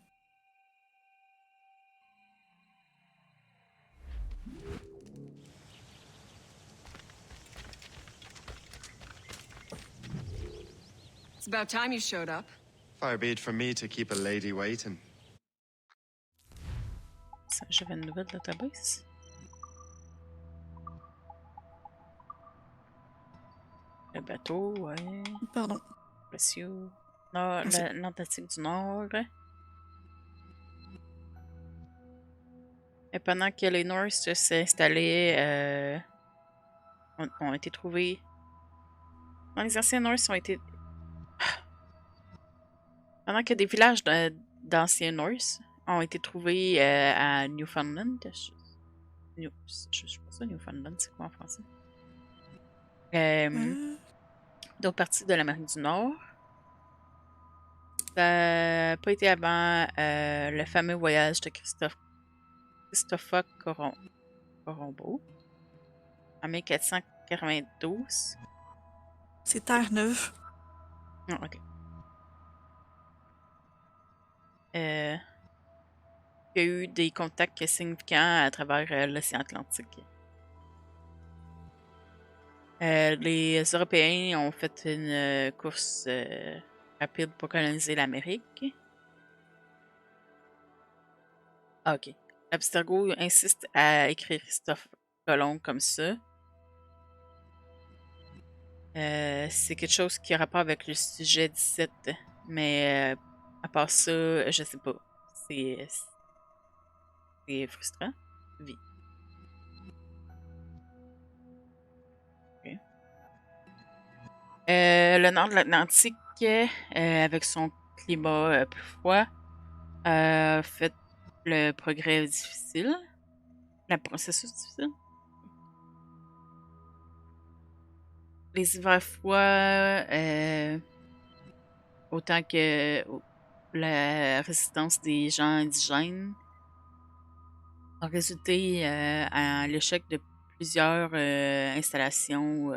It's about time you showed up.
Far be it from me to keep a lady waiting.
Ça, j'avais une nouvelle database. Le bateau, ouais.
Pardon.
Précieux. L'Antarctique du Nord. Et pendant que les Norse s'installaient, ont été trouvés. Les anciens Norse ont été. Pendant que des villages d'anciens Norse ont été trouvés à Newfoundland. Je sais pas ça, Newfoundland, c'est quoi en français? D'autres parties de l'Amérique du Nord. Ça n'a pas été avant le fameux voyage de Christopher Colombo en 1492.
C'est Terre-Neuve.
Ah, ok. Il y a eu des contacts significants à travers l'océan Atlantique. Les Européens ont fait une course rapide pour coloniser l'Amérique. Ah, ok. Abstergo insiste à écrire Christophe Colomb comme ça. C'est quelque chose qui a rapport avec le sujet 17, mais à part ça, je sais pas. C'est frustrant. Oui. Okay. Le nord de l'Atlantique, avec son climat plus froid, fait le progrès difficile. Le processus difficile. Les hivers froids, autant que la résistance des gens indigènes, a résulté à l'échec de plusieurs installations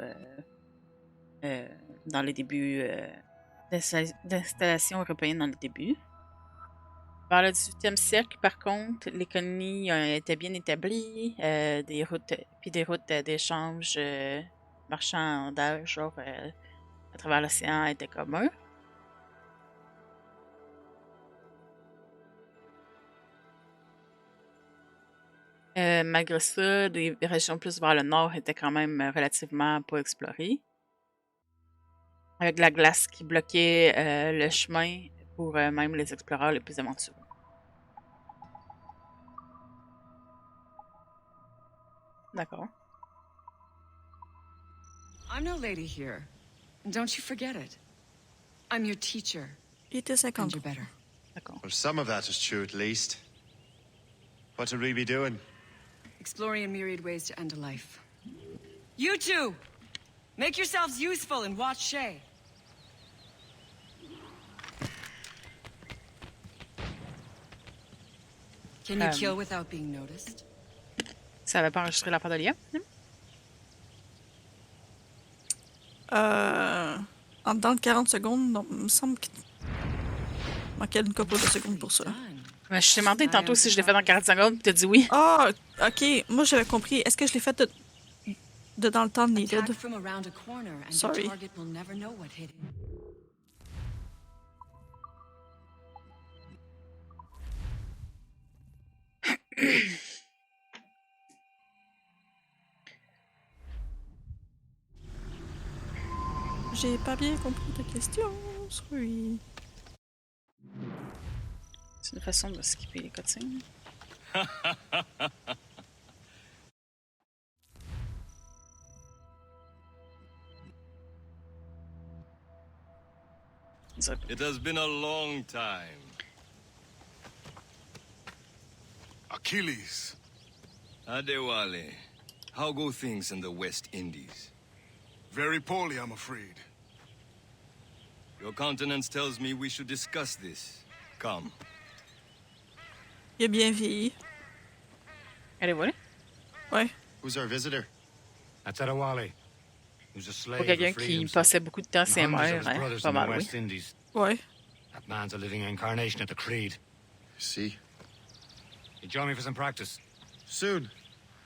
dans les débuts d'installations européennes dans le début. Vers le 18e siècle, par contre, les colonies étaient bien établies, des routes d'échange marchandage genre à travers l'océan étaient communs. Malgré ça, des régions plus vers le nord étaient quand même relativement pas explorées, avec la glace qui bloquait le chemin pour même les exploreurs les plus aventureux. D'accord.
I'm no lady here. Don't you forget it. I'm your teacher.
Il était 50.
And you're better.
D'accord.
Well, some of that is true at least. What would we be doing?
Exploring a myriad ways to end a life. You two! Make yourselves useful and watch Shay. Can you kill without being noticed?
Ça avait pas enregistré la part de Lia?
En dedans de 40 secondes, donc, il me semble qu'il manquait une couple de secondes pour ça.
Mais je t'ai demandé tantôt si je l'ai fait dans 40 secondes, puis t'as dit oui.
Ah, ok. Moi, j'avais compris. Est-ce que je l'ai fait de dans le temps needed? Sorry. J'ai pas bien compris ta question. Sorry.
C'est une façon de skipper les cutscenes.
It has been a long time.
Achilles.
Adewale, how go things in the West Indies?
Very poorly, I'm afraid.
Your countenance tells me we should discuss this. Come.
Il a bien vieilli.
Elle est volée?
Ouais.
Who's our visitor?
That's Adewale. Who's a slave
Pour quelqu'un
who freed
qui
himself
passait beaucoup de temps
and
ses
hundreds of
mères,
his
hein?
brothers
Pas
in the
mal, oui.
West Indies.
Ouais.
That man's a living incarnation of the Creed.
See?
You join me for some practice?
Soon.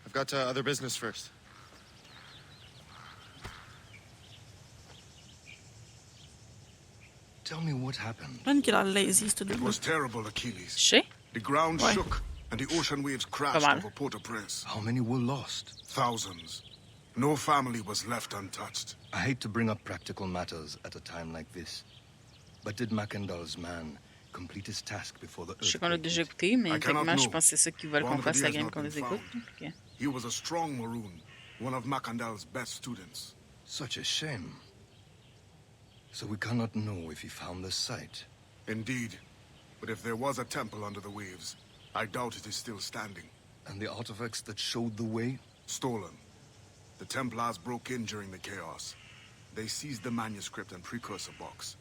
I've got other business first.
Tell me what happened.
Même qu'il a lazy, ce
It was terrible, Achilles.
Chez?
The ground
Ouais.
shook, and the ocean waves crashed
mal.
over Port-au-Prince.
How many were lost?
Thousands. No family was left untouched.
I hate to bring up practical matters at a time like this. But did Mackendall's man complete his task before the
Je sais qu'on l'a
earthquake
déjà
hit?
écouté, mais
I cannot
techniquement, je
know.
pense que c'est ça qu'ils veulent qu'on
One
fasse
body
la
has
game
not
qu'on
been
les écoute.
found.
Ok.
He was a strong Maroon, one of Mackendall's best students.
Such a shame. So we cannot know if he found the site.
Indeed. But if there was a temple under the waves, I doubt it is still standing.
And the artifacts that showed the way?
Stolen. The Templars broke in during the chaos. They seized the manuscript and precursor box.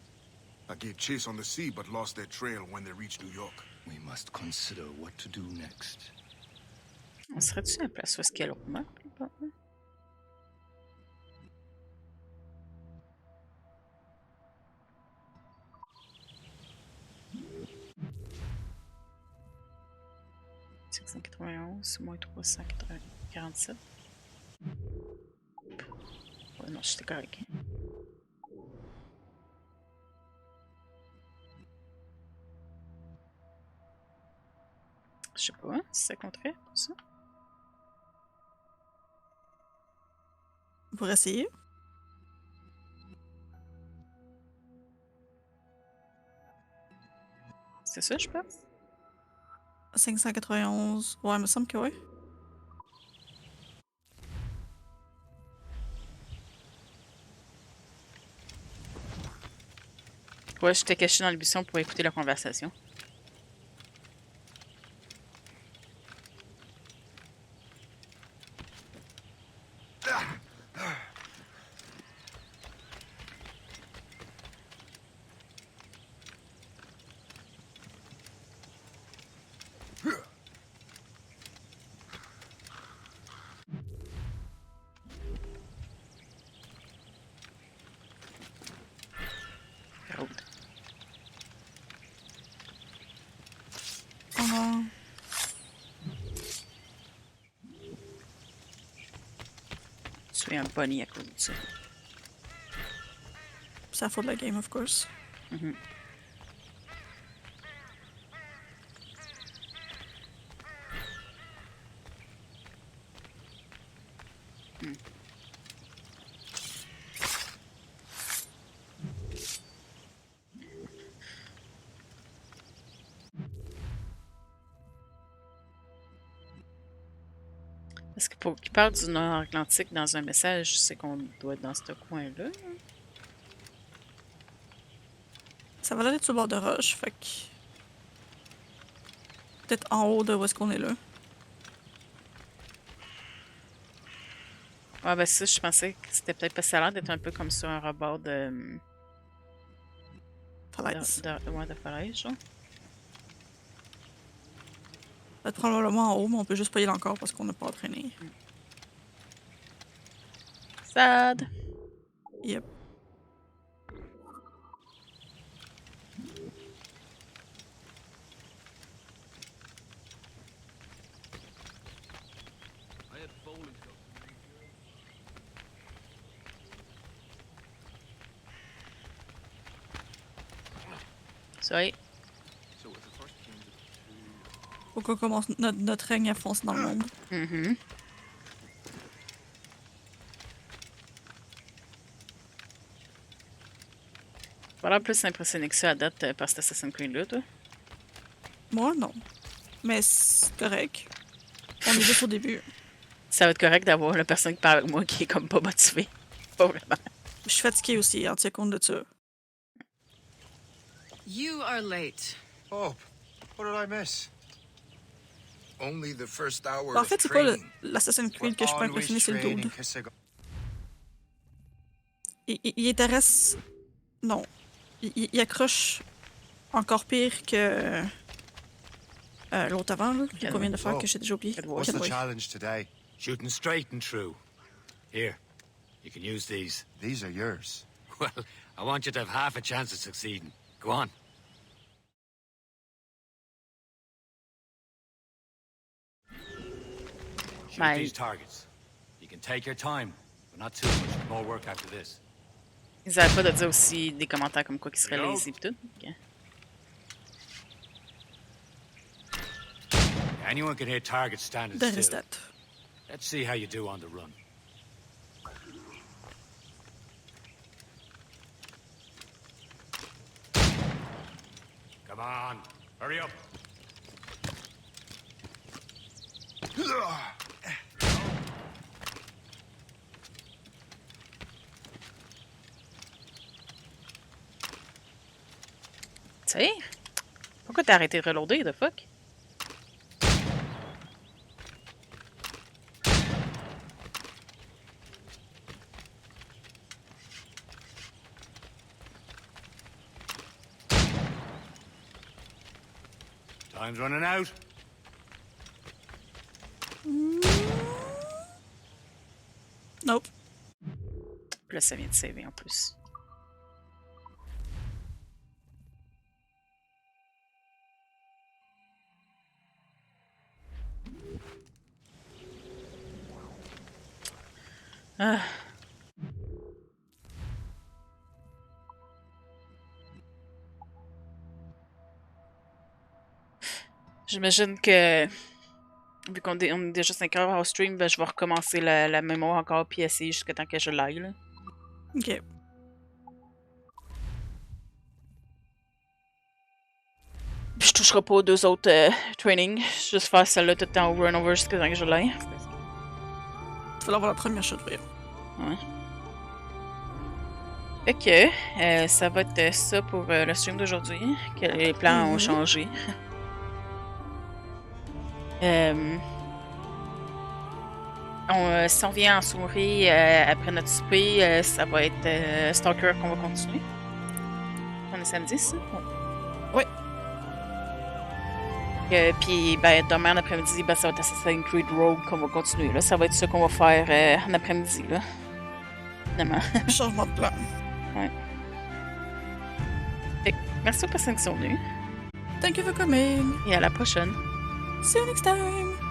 I gave chase on the sea, but lost their trail when they reached New York.
We must consider what to do next.
On serait-tu à la place où est-ce qu'il y a l'autre map? moins 347. Ouais, non, j'étais correct. Je sais pas, hein, si ça compterait pour ça.
Pour essayer.
C'est ça, je pense?
591. Ouais, il me semble que oui.
Ouais, j'étais caché dans le buisson pour écouter la conversation. tuer un bunny à cause de ça.
C'est la faute de la game, of course.
Mm-hmm. Parce que pour qu'il parle du Nord-Atlantique dans un message, c'est qu'on doit être dans ce coin-là.
Ça va l'air d'être sur le bord de roche, fait que... Peut-être en haut de où est-ce qu'on est là.
Ouais, ben ça, je pensais que c'était peut-être parce que ça a l'air d'être un peu comme sur un rebord de...
Falaise.
De falaise, genre.
Ça va être probablement en haut, mais on peut juste pas y aller encore parce qu'on n'a pas entraîné.
Sad!
Yep.
Sorry.
Faut qu'on commence notre règne à foncer dans le monde.
Mm-hmm. Pas l'air plus impressionné que ça à date par cet Assassin's Creed-là, toi?
Moi, non. Mais c'est correct. On est juste au début.
Ça va être correct d'avoir la personne qui parle avec moi qui est comme pas motivée. Pas vraiment.
Je suis fatiguée aussi, en tiens compte de ça.
You are late.
Oh, what did I miss?
Only the first hour
En fait,
of
c'est pas
training.
l'Assassin's Creed que je suis pas
Always
impressionné, c'est le
training,
dude.
'cause I got-
Il intéresse... Non. Il accroche encore pire que... l'autre avant, là. Qu'on vient de faire, que j'ai déjà oublié.
What's the
Kedway.
challenge today?
Shooting straight and true. Here, you can use these.
These are yours.
Well, I want you to have half a chance of succeeding. Go on. Shoot these targets. You can take your time, but not too much more work after this.
Ils avaient pas de dire aussi des commentaires comme quoi qu'ils seraient lazy pis tout. Okay.
Anyone can hit targets standing
There is
still.
that.
Let's see how you do on the run. Come on, hurry up.
Tu sais? Pourquoi t'as arrêté de reloader, the fuck?
Time's running out.
Nope.
Là, ça vient de saver en plus. Ah. J'imagine que, vu qu'on est déjà 5 heures au stream, ben, je vais recommencer la mémoire encore puis essayer jusqu'à temps que je l'aille. Là.
Ok.
Puis je toucherai pas aux deux autres trainings. Juste faire celle-là tout le temps over and over jusqu'à temps que je l'aille.
Tu vas l'avoir la première shot, voyons.
Ouais. Fait que ça va être ça pour le stream d'aujourd'hui. Que les plans ont changé. Si on vient en souris après notre souper, ça va être Stalker qu'on va continuer. On est samedi, ça?
Oui.
Puis ben, demain en après-midi, ben, ça va être Assassin's Creed Rogue qu'on va continuer. Là. Ça va être ça qu'on va faire en après-midi. Là. Finalement.
Changement de plan.
Ouais. Fait, merci aux personnes qui sont venues.
Thank you for coming.
Et à la prochaine.
See you next time.